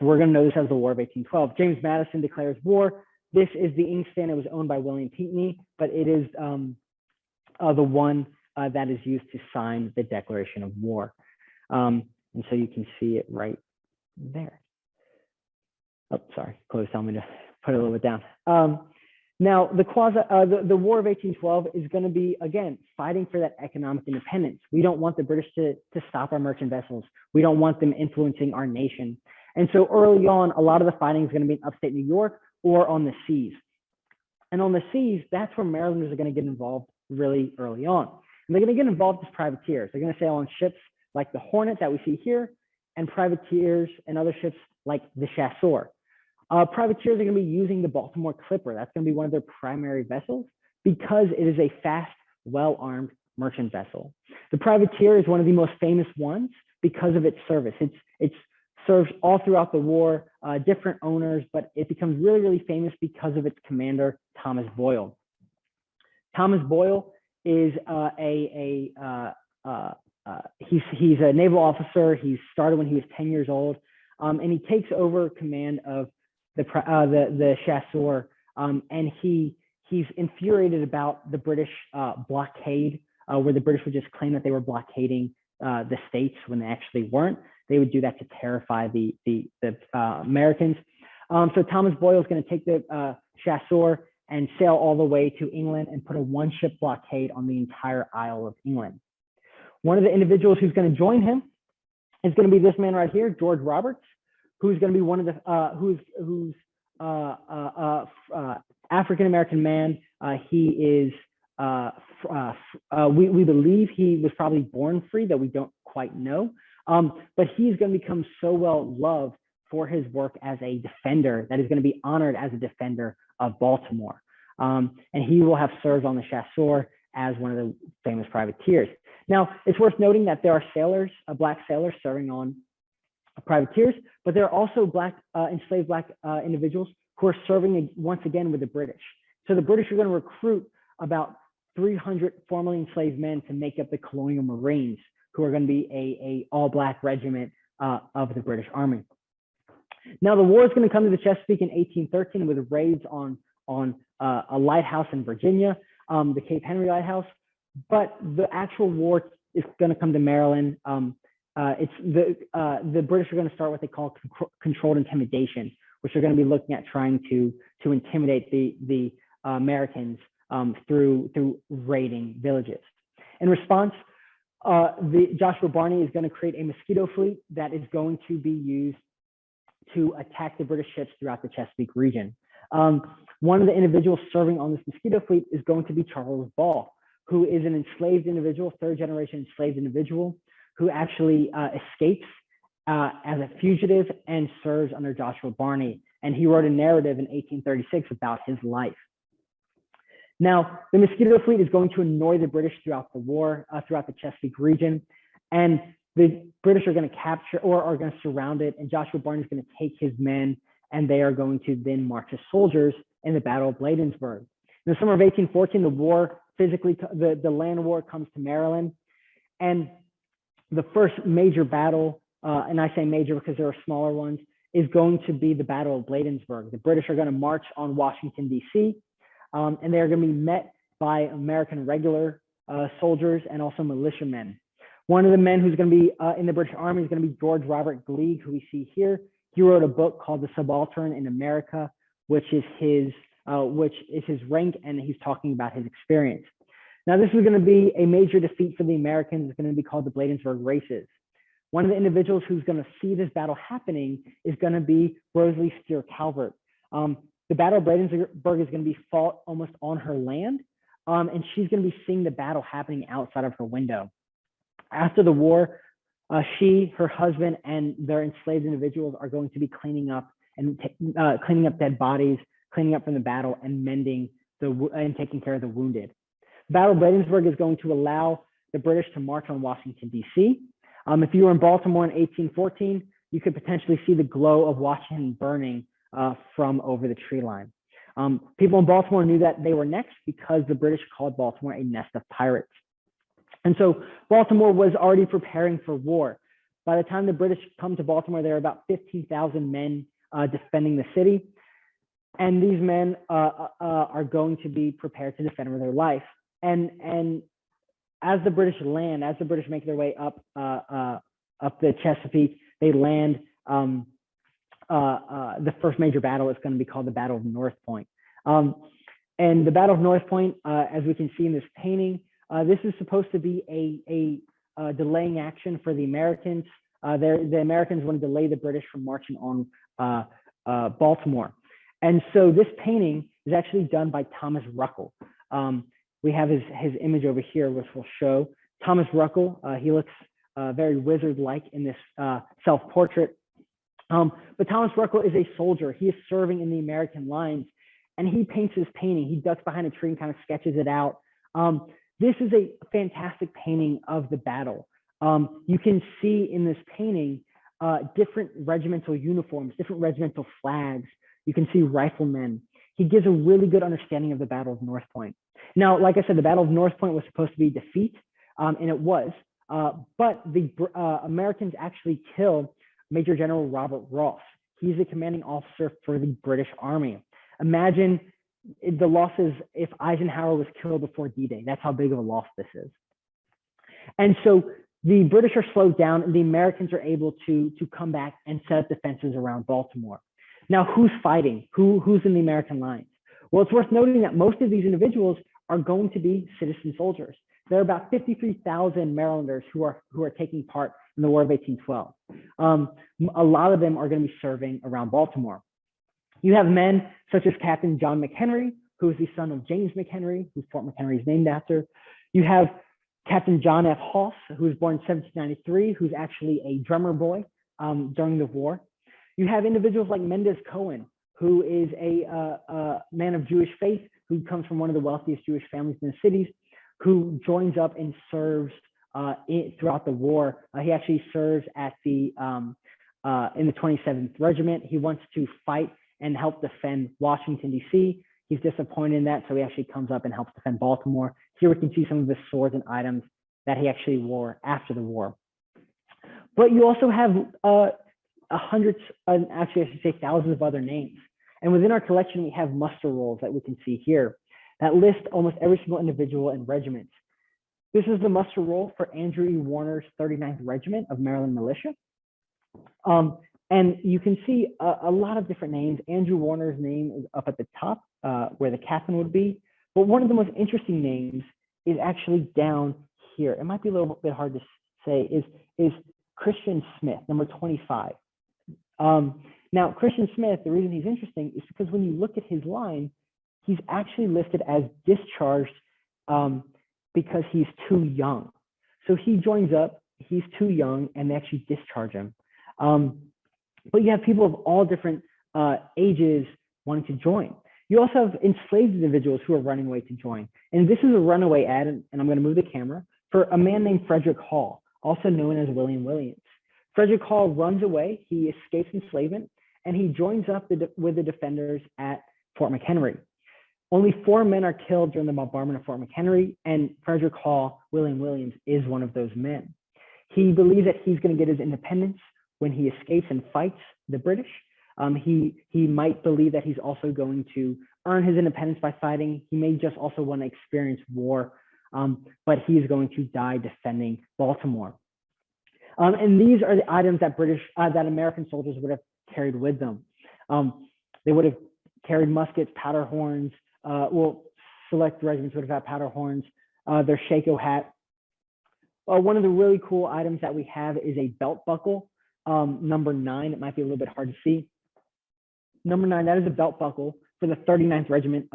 We're going to know this as the War of 1812. James Madison declares war. This is the inkstand. It was owned by William Pinckney, but it is the one that is used to sign the declaration of war. And so you can see it right there. Oh, sorry, Chloe's telling me to put it a little bit down. Now, the War of 1812 is going to be, again, fighting for that economic independence. We don't want the British to stop our merchant vessels. We don't want them influencing our nation. And so early on, a lot of the fighting is going to be in upstate New York or on the seas. And on the seas, that's where Marylanders are going to get involved really early on. And they're going to get involved as privateers. They're going to sail on ships like the Hornet that we see here, and privateers and other ships like the Chasseur. Privateers are going to be using the Baltimore Clipper. That's going to be one of their primary vessels because it is a fast, well-armed merchant vessel. The privateer is one of the most famous ones because of its service. It's serves all throughout the war, different owners, but it becomes really, really famous because of its commander, Thomas Boyle. Thomas Boyle is he's a naval officer. He started when he was 10 years old, and he takes over command of the Chasseur, and he's infuriated about the British blockade, where the British would just claim that they were blockading the states when they actually weren't. They would do that to terrify the Americans. So Thomas Boyle is going to take the Chasseur and sail all the way to England and put a one-ship blockade on the entire Isle of England. One of the individuals who's going to join him is going to be this man right here, George Roberts, who's going to be one of the African-American man. He is we believe he was probably born free, though we don't quite know. But he's going to become so well loved for his work as a defender that is going to be honored as a defender of Baltimore. And he will have served on the Chasseur as one of the famous privateers. Now, it's worth noting that there are sailors, black sailors serving on privateers, but there are also enslaved black individuals who are serving once again with the British. So the British are going to recruit about 300 formerly enslaved men to make up the Colonial Marines, who are going to be a all-black regiment of the British Army. Now, the war is going to come to the Chesapeake in 1813 with raids on a lighthouse in Virginia, the Cape Henry Lighthouse. But the actual war is going to come to Maryland. The British are going to start what they call controlled intimidation, which are going to be looking at trying to intimidate the Americans through raiding villages. In response, Joshua Barney is going to create a mosquito fleet that is going to be used to attack the British ships throughout the Chesapeake region. One of the individuals serving on this mosquito fleet is going to be Charles Ball, who is an enslaved individual, third-generation enslaved individual, who actually escapes as a fugitive and serves under Joshua Barney. And he wrote a narrative in 1836 about his life. Now, the mosquito fleet is going to annoy the British throughout the war, throughout the Chesapeake region. And the British are going to capture or are going to surround it. And Joshua Barney is going to take his men, and they are going to then march as soldiers in the Battle of Bladensburg. In the summer of 1814, the war the land war comes to Maryland. And the first major battle, and I say major because there are smaller ones, is going to be the Battle of Bladensburg. The British are going to march on Washington, D.C., and they're going to be met by American regular soldiers and also militiamen. One of the men who's going to be in the British Army is going to be George Robert Glee, who we see here. He wrote a book called The Subaltern in America, which is his rank, and he's talking about his experience. Now, this is going to be a major defeat for the Americans. It's going to be called the Bladensburg Races. One of the individuals who's going to see this battle happening is going to be Rosalie Steer Calvert. The Battle of Bladensburg is going to be fought almost on her land, and she's going to be seeing the battle happening outside of her window. After the war, she, her husband, and their enslaved individuals are going to be cleaning up dead bodies, cleaning up from the battle, and mending and taking care of the wounded. The Battle of Bladensburg is going to allow the British to march on Washington, D.C. If you were in Baltimore in 1814, you could potentially see the glow of Washington burning from over the tree line. People in Baltimore knew that they were next because the British called Baltimore a nest of pirates. And so Baltimore was already preparing for war. By the time the British come to Baltimore, there are about 15,000 men defending the city. And these men are going to be prepared to defend with their life. And as the British land, as the British make their way up the Chesapeake, they land. The first major battle is going to be called the Battle of North Point. And the Battle of North Point, as we can see in this painting, this is supposed to be a delaying action for the Americans. The Americans want to delay the British from marching on Baltimore. And so this painting is actually done by Thomas Ruckle. We have his image over here, which will show Thomas Ruckle. He looks very wizard-like in this self-portrait. But Thomas Ruckle is a soldier. He is serving in the American lines, and he paints his painting. He ducks behind a tree and kind of sketches it out. This is a fantastic painting of the battle. You can see in this painting different regimental uniforms, different regimental flags. You can see riflemen. He gives a really good understanding of the Battle of North Point. Now, like I said, the Battle of North Point was supposed to be defeat, and it was. But the Americans actually killed Major General Robert Ross. He's the commanding officer for the British Army. Imagine the losses if Eisenhower was killed before D-Day. That's how big of a loss this is. And so the British are slowed down, and the Americans are able to come back and set up defenses around Baltimore. Now, who's fighting? Who's in the American lines? Well, it's worth noting that most of these individuals are going to be citizen soldiers. There are about 53,000 Marylanders who are taking part in the War of 1812. A lot of them are going to be serving around Baltimore. You have men such as Captain John McHenry, who is the son of James McHenry, who Fort McHenry is named after. You have Captain John F. Hoss, who was born in 1793, who's actually a drummer boy during the war. You have individuals like Mendez Cohen, who is a man of Jewish faith, who comes from one of the wealthiest Jewish families in the cities, who joins up and serves throughout the war. He actually serves at in the 27th Regiment. He wants to fight and help defend Washington, D.C. He's disappointed in that, so he actually comes up and helps defend Baltimore. Here we can see some of the swords and items that he actually wore after the war. But you also have hundreds, actually I should say thousands of other names. And within our collection, we have muster rolls that we can see here that list almost every single individual and regiment. This is the muster roll for Andrew E. Warner's 39th Regiment of Maryland Militia. And you can see a lot of different names. Andrew Warner's name is up at the top where the captain would be. But one of the most interesting names is actually down here. It might be a little bit hard to say, is Christian Smith, number 25. Now, Christian Smith, the reason he's interesting is because when you look at his line, he's actually listed as discharged because he's too young. So he joins up, he's too young, and they actually discharge him. But you have people of all different ages wanting to join. You also have enslaved individuals who are running away to join. And this is a runaway ad, and I'm going to move the camera, for a man named Frederick Hall, also known as William Williams. Frederick Hall runs away, he escapes enslavement, and he joins up with the defenders at Fort McHenry. Only 4 men are killed during the bombardment of Fort McHenry, and Frederick Hall, William Williams, is one of those men. He believes that he's going to get his independence when he escapes and fights the British. He might believe that he's also going to earn his independence by fighting. He may just also want to experience war, but he is going to die defending Baltimore. And these are the items that that American soldiers would have carried with them. They would have carried muskets, powder horns. Select regiments would have had powder horns, their shako hat. One of the really cool items that we have is a belt buckle, number 9. It might be a little bit hard to see. Number 9, that is a belt buckle for the 39th Regiment,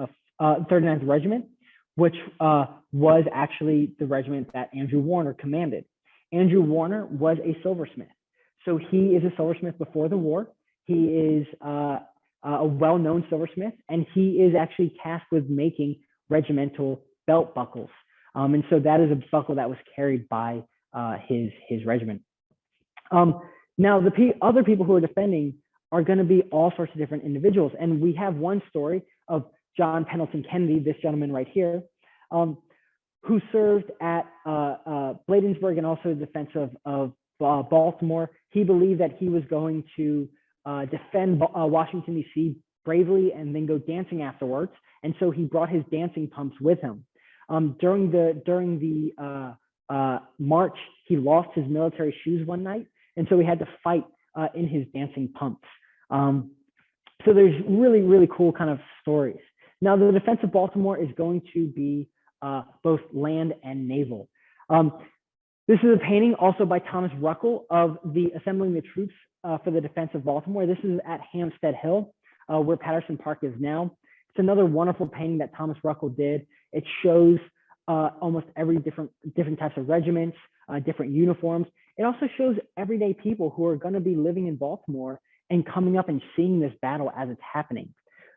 which was actually the regiment that Andrew Warner commanded. Andrew Warner was a silversmith. So he is a silversmith before the war. He is a well-known silversmith, and he is actually tasked with making regimental belt buckles. And so that is a buckle that was carried by his regiment. Now, the other people who are defending are going to be all sorts of different individuals. And we have one story of John Pendleton Kennedy, this gentleman right here, who served at Bladensburg and also the defense of Baltimore. He believed that he was going to defend Washington, D.C. bravely and then go dancing afterwards. And so he brought his dancing pumps with him. During the march, he lost his military shoes one night. And so he had to fight in his dancing pumps. So there's really, really cool kind of stories. Now, the defense of Baltimore is going to be both land and naval. This is a painting also by Thomas Ruckle of the assembling the troops for the defense of Baltimore. This is at Hampstead Hill, where Patterson Park is now. It's another wonderful painting that Thomas Ruckle did. It shows almost every different types of regiments, different uniforms. It also shows everyday people who are going to be living in Baltimore and coming up and seeing this battle as it's happening.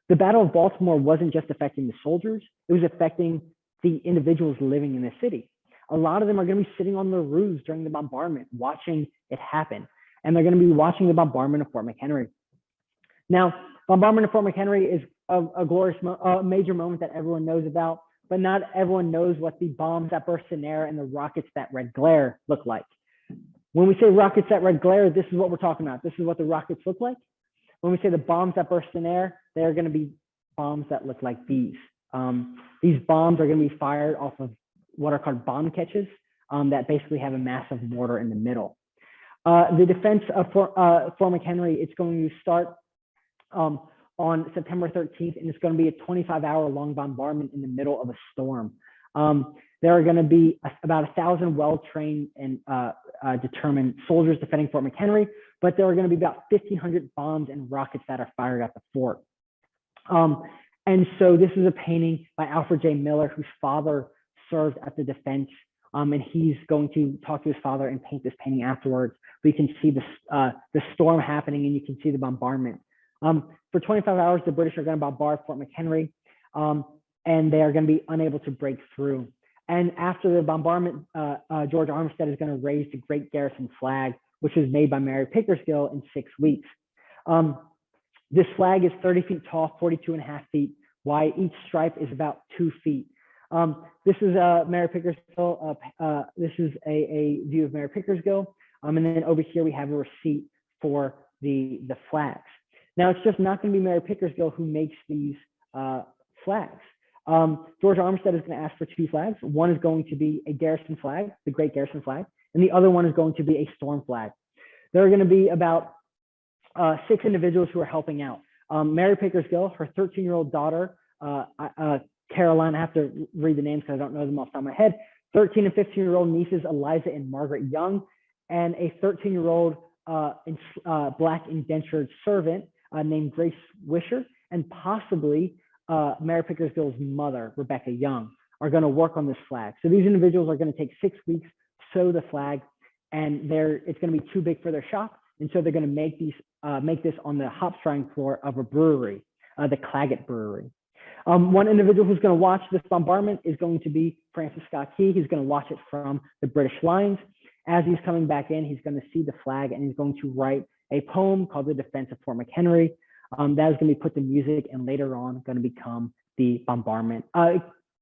The Battle of Baltimore wasn't just affecting the soldiers, it was affecting the individuals living in the city. A lot of them are going to be sitting on their roofs during the bombardment, watching it happen. And they're going to be watching the bombardment of Fort McHenry. Now, bombardment of Fort McHenry is a glorious, major moment that everyone knows about, but not everyone knows what the bombs that burst in air and the rockets that red glare look like. When we say rockets that red glare, this is what we're talking about. This is what the rockets look like. When we say the bombs that burst in air, they're going to be bombs that look like these. These bombs are going to be fired off of what are called bomb catches that basically have a massive mortar in the middle. The defense of Fort McHenry, it's going to start on September 13th, and it's going to be a 25-hour-long bombardment in the middle of a storm. There are going to be about 1,000 well-trained and determined soldiers defending Fort McHenry, but there are going to be about 1,500 bombs and rockets that are fired at the fort. And so this is a painting by Alfred J Miller, whose father served at the defense, and he's going to talk to his father and paint this painting afterwards. But you can see the storm happening, and you can see the bombardment. For 25 hours, the British are going to bombard Fort McHenry, and they are going to be unable to break through. And after the bombardment, George Armistead is going to raise the Great Garrison flag, which was made by Mary Pickersville in 6 weeks. This flag is 30 feet tall, 42.5 feet wide. Each stripe is about 2 feet. This is Mary Pickersville. This is a view of Mary Pickersville. And then over here, we have a receipt for the flags. Now, it's just not going to be Mary Pickersville who makes these flags. George Armistead is going to ask for 2 flags. One is going to be a garrison flag, the Great Garrison flag, and the other one is going to be a storm flag. There are going to be about 6 individuals who are helping out. Mary Pickersville, her 13-year-old daughter, Caroline, I have to read the names because I don't know them off the top of my head, 13 and 15-year-old nieces, Eliza and Margaret Young, and a 13-year-old Black indentured servant named Grace Wisher, and possibly Mary Pickersville's mother, Rebecca Young, are going to work on this flag. So these individuals are going to take 6 weeks to sew the flag, and it's going to be too big for their shop, and so they're going to make this on the hop drying floor of a brewery, the Claggett Brewery. One individual who's going to watch this bombardment is going to be Francis Scott Key. He's going to watch it from the British lines. As he's coming back in, he's going to see the flag, and he's going to write a poem called The Defense of Fort McHenry. That is going to be put to music, and later on going to become the bombardment,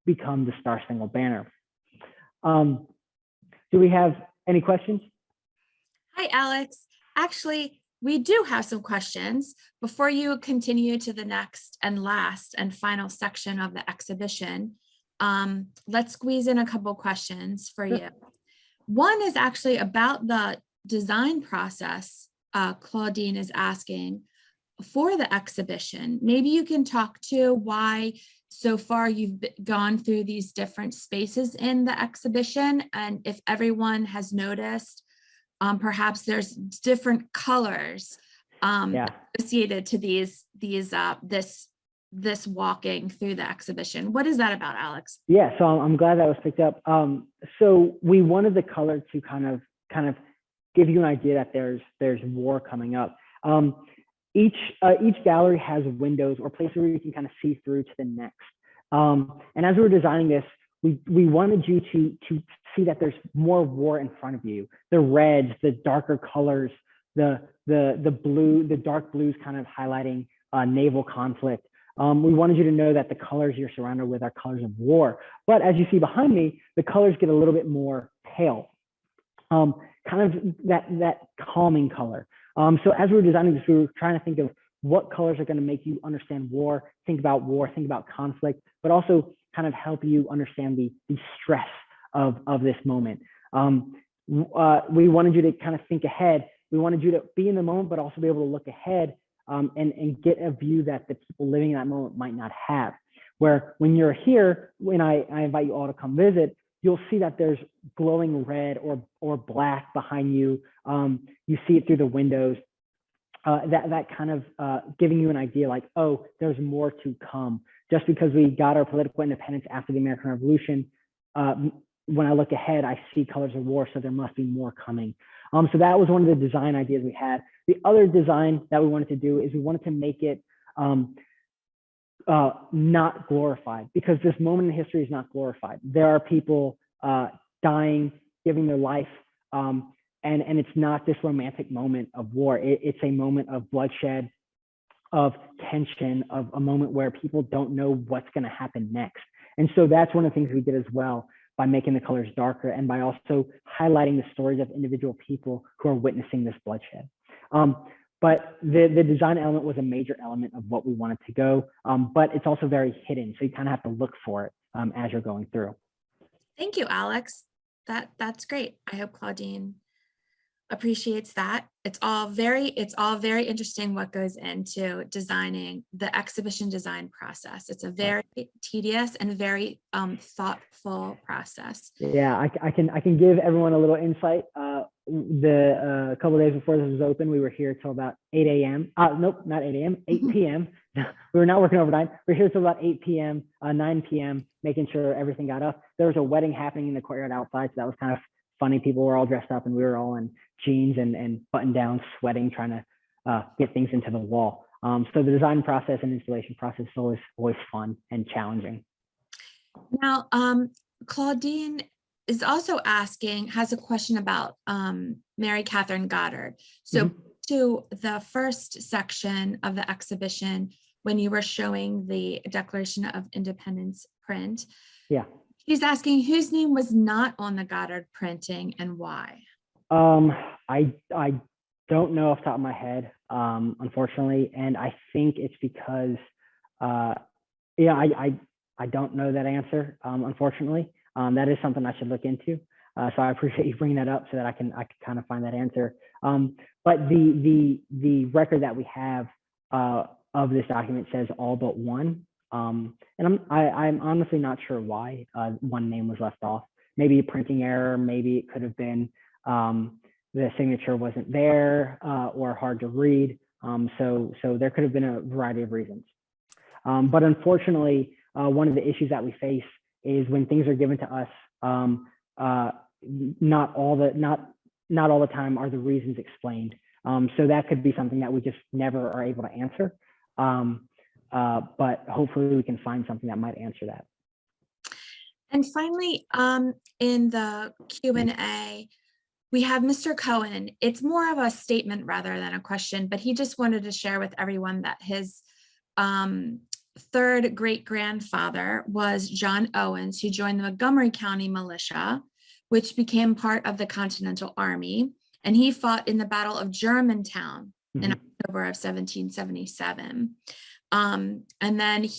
become the Star Spangled Banner. Do we have any questions? Hi, Alex. Actually, we do have some questions. Before you continue to the next and last and final section of the exhibition, let's squeeze in a couple questions for you. One is actually about the design process. Claudine is asking for the exhibition. Maybe you can talk to why so far you've gone through these different spaces in the exhibition, and if everyone has noticed, perhaps there's different colors associated to this walking through the exhibition. What is that about, Alex? Yeah, so I'm glad that was picked up. So we wanted the color to kind of give you an idea that there's war coming up. Each gallery has windows or places where you can kind of see through to the next. And as we were designing this, we wanted you to see that there's more war in front of you. The reds, the darker colors, the blue, the dark blues kind of highlighting naval conflict. We wanted you to know that the colors you're surrounded with are colors of war. But as you see behind me, the colors get a little bit more pale, kind of that calming color. So as we were designing this, we were trying to think of what colors are going to make you understand war, think about conflict, but also kind of help you understand the stress of this moment. We wanted you to kind of think ahead. We wanted you to be in the moment, but also be able to look ahead and get a view that the people living in that moment might not have. Where when you're here, when I invite you all to come visit, you'll see that there's glowing red or black behind you. You see it through the windows. That kind of giving you an idea like, oh, there's more to come. Just because we got our political independence after the American Revolution, when I look ahead, I see colors of war, so there must be more coming. So that was one of the design ideas we had. The other design that we wanted to do is we wanted to make it not glorified, because this moment in history is not glorified. There are people dying, giving their life, and it's not this romantic moment of war. It's a moment of bloodshed, of tension, of a moment where people don't know what's going to happen next. And so that's one of the things we did as well, by making the colors darker and by also highlighting the stories of individual people who are witnessing this bloodshed. But the design element was a major element of what we wanted to go, but it's also very hidden. So you kind of have to look for it as you're going through. Thank you, Alex. That's great. I hope Claudine appreciates that. It's all very interesting what goes into designing the exhibition design process. It's a very tedious and very thoughtful process. Yeah, I can give everyone a little insight. A couple of days before this was open, we were here till about 8 a.m. Nope, not 8 a.m., 8 p.m. We were not working overtime. We were here till about 8 p.m., 9 p.m., making sure everything got up. There was a wedding happening in the courtyard outside, so that was kind of funny. People were all dressed up and we were all in jeans and button down, sweating, trying to get things into the wall. So the design process and installation process is always fun and challenging. Now, Claudine is also has a question about Mary Katherine Goddard. So to the first section of the exhibition, when you were showing the Declaration of Independence print, yeah, she's asking whose name was not on the Goddard printing and why. I don't know off the top of my head, unfortunately, and I think it's because I don't know that answer, unfortunately. That is something I should look into. So I appreciate you bringing that up so that I can kind of find that answer. But the record that we have of this document says all but one. And I'm honestly not sure why one name was left off. Maybe a printing error, maybe it could have been the signature wasn't there or hard to read. So there could have been a variety of reasons. But unfortunately, one of the issues that we face is when things are given to us, not all the time are the reasons explained. So that could be something that we just never are able to answer. But hopefully we can find something that might answer that. And finally, in the Q&A, we have Mr. Cohen. It's more of a statement rather than a question, but he just wanted to share with everyone that his third great-grandfather was John Owens, who joined the Montgomery County Militia, which became part of the Continental Army. And he fought in the Battle of Germantown in October of 1777. And then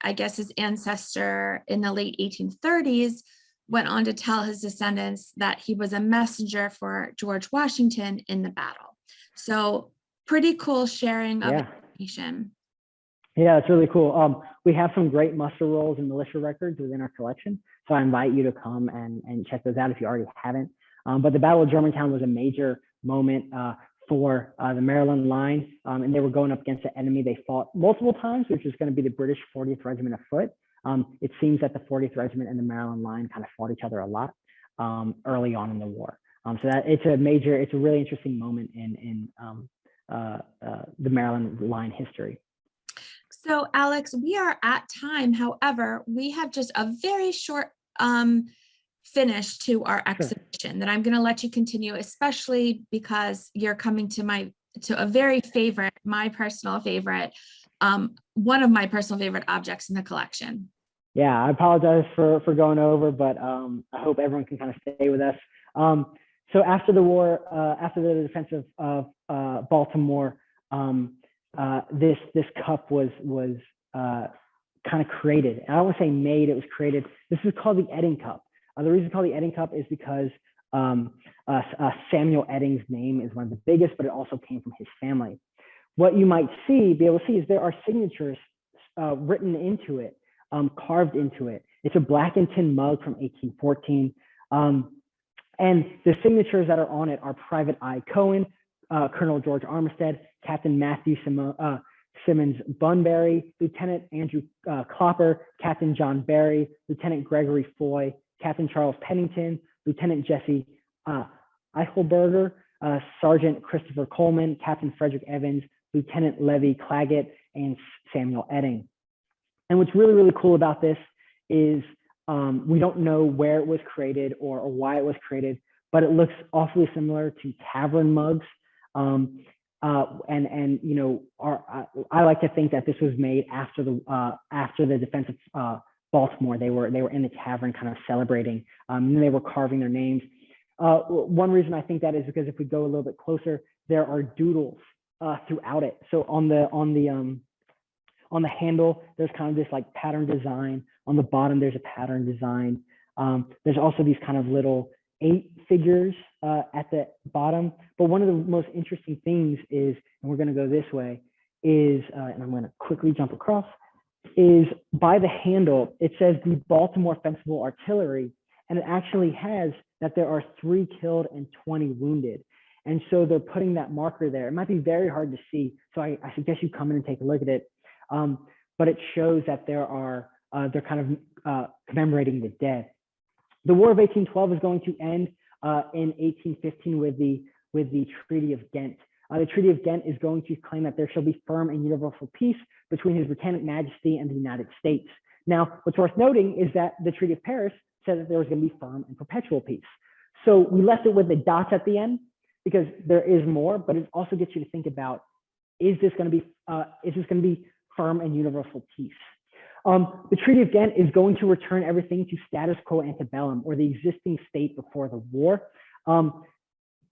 I guess his ancestor in the late 1830s went on to tell his descendants that he was a messenger for George Washington in the battle. So pretty cool sharing of information. Yeah, it's really cool. We have some great muster rolls and militia records within our collection. So I invite you to come and check those out if you already haven't. But the Battle of Germantown was a major moment for the Maryland line, and they were going up against an enemy they fought multiple times, which is going to be the British 40th Regiment of Foot. It seems that the 40th Regiment and the Maryland line kind of fought each other a lot early on in the war. So that it's a really interesting moment in the Maryland line history. So Alex, we are at time. However, we have just a very short finish to our exhibition that I'm going to let you continue, especially because you're coming to my personal favorite, one of my personal favorite objects in the collection. Yeah, I apologize for going over, but I hope everyone can kind of stay with us. So after the war, after the defense of Baltimore, this cup was kind of created. And I don't want to say made, it was created. This is called the Edding Cup. The reason it's called the Edding Cup is because Samuel Edding's name is one of the biggest, but it also came from his family. What you might be able to see is there are signatures written into it, carved into it. It's a black and tin mug from 1814. And the signatures that are on it are Private I. Cohen, Colonel George Armistead, Captain Matthew Simmons Bunbury, Lieutenant Andrew Clopper, Captain John Barry, Lieutenant Gregory Foy, Captain Charles Pennington, Lieutenant Jesse Eichelberger, Sergeant Christopher Coleman, Captain Frederick Evans, Lieutenant Levy Claggett, and Samuel Edding. And what's really, really cool about this is we don't know where it was created or why it was created, but it looks awfully similar to tavern mugs. And you know, I like to think that this was made after the defense of Baltimore. They were in the tavern, kind of celebrating, and they were carving their names. One reason I think that is because if we go a little bit closer, there are doodles throughout it. So on the handle, there's kind of this like pattern design. On the bottom, there's a pattern design. There's also these kind of little 8 figures at the bottom. But one of the most interesting things is, and we're going to go this way, is, and I'm going to quickly jump across, is by the handle, it says the Baltimore Fencible Artillery, and it actually has that there are 3 killed and 20 wounded. And so they're putting that marker there. It might be very hard to see, so I suggest you come in and take a look at it. But it shows that there are, they're kind of commemorating the dead. The War of 1812 is going to end in 1815 with the Treaty of Ghent. The Treaty of Ghent is going to claim that there shall be firm and universal peace between His Britannic Majesty and the United States. Now, what's worth noting is that the Treaty of Paris said that there was going to be firm and perpetual peace. So we left it with the dots at the end because there is more, but it also gets you to think about, is this going to be firm and universal peace? The Treaty of Ghent is going to return everything to status quo antebellum, or the existing state before the war.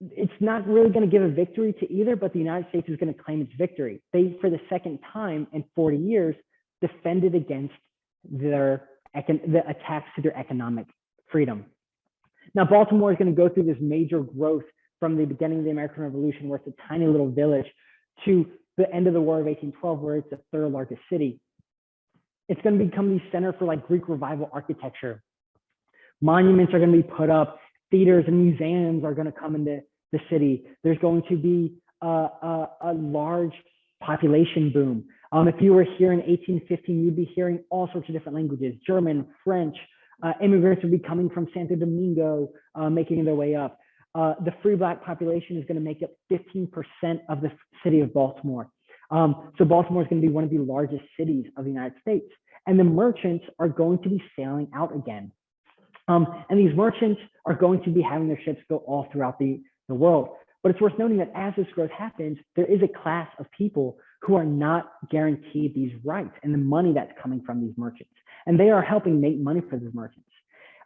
It's not really going to give a victory to either, but the United States is going to claim its victory. They, for the second time in 40 years, defended against the attacks to their economic freedom. Now, Baltimore is going to go through this major growth from the beginning of the American Revolution, where it's a tiny little village, to the end of the War of 1812, where it's the 3rd largest city. It's going to become the center for like Greek Revival architecture. Monuments are going to be put up. Theaters and museums are going to come into the city. There's going to be a large population boom. If you were here in 1815, you'd be hearing all sorts of different languages: German, French. Immigrants would be coming from Santo Domingo, making their way up. The free Black population is going to make up 15% of the city of Baltimore. So Baltimore is going to be one of the largest cities of the United States. And the merchants are going to be sailing out again. And these merchants are going to be having their ships go all throughout the world. But it's worth noting that as this growth happens, there is a class of people who are not guaranteed these rights and the money that's coming from these merchants. And they are helping make money for these merchants.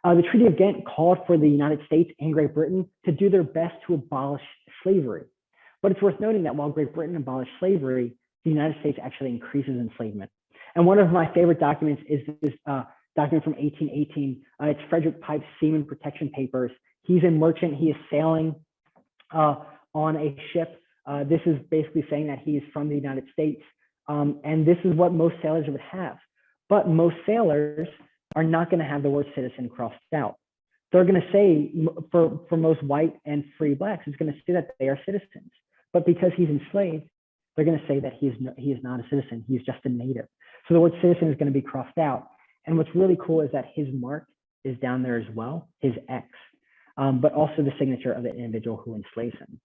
The Treaty of Ghent called for the United States and Great Britain to do their best to abolish slavery. But it's worth noting that while Great Britain abolished slavery, the United States actually increases enslavement. And one of my favorite documents is this document from 1818. It's Frederick Pipe's Seaman Protection Papers. He's a merchant. He is sailing on a ship. This is basically saying that he is from the United States. And this is what most sailors would have. But most sailors are not going to have the word citizen crossed out. They're going to say, for most white and free Blacks, it's going to say that they are citizens. But because he's enslaved, they're going to say that he is not a citizen. He's just a native. So the word citizen is going to be crossed out. And what's really cool is that his mark is down there as well, his X, but also the signature of the individual who enslaves him.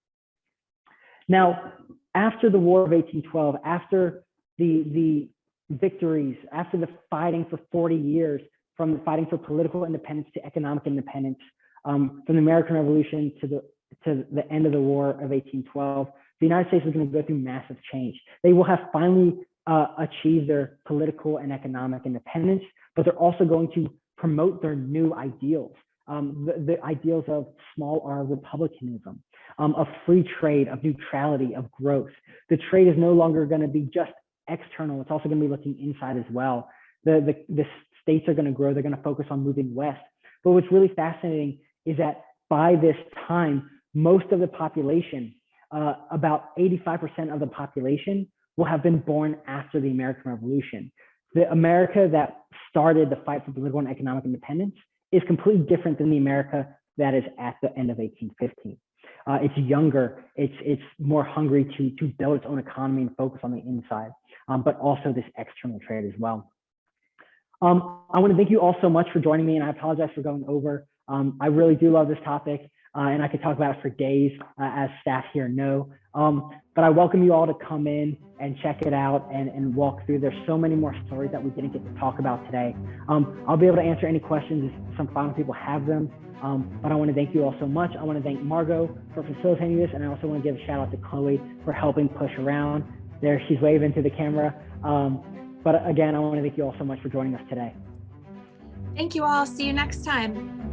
Now, after the War of 1812, after the victories, after the fighting for 40 years, from the fighting for political independence to economic independence, from the American Revolution to the end of the War of 1812, the United States is going to go through massive change. They will have finally achieve their political and economic independence, but they're also going to promote their new ideals, the ideals of small R republicanism, of free trade, of neutrality, of growth. The trade is no longer going to be just external, it's also going to be looking inside as well. The states are going to grow, they're going to focus on moving west. But what's really fascinating is that by this time, most of the population, about 85% of the population, will have been born after the American Revolution. The America that started the fight for political and economic independence is completely different than the America that is at the end of 1815. It's younger, it's more hungry to build its own economy and focus on the inside, but also this external trade as well. I want to thank you all so much for joining me, and I apologize for going over. I really do love this topic, and I could talk about it for days, as staff here know. But I welcome you all to come in and check it out and walk through. There's so many more stories that we didn't get to talk about today. I'll be able to answer any questions if some final people have them. But I want to thank you all so much. I want to thank Margot for facilitating this, and I also want to give a shout out to Chloe for helping push around. There, she's waving to the camera. But again, I want to thank you all so much for joining us today. Thank you all. See you next time.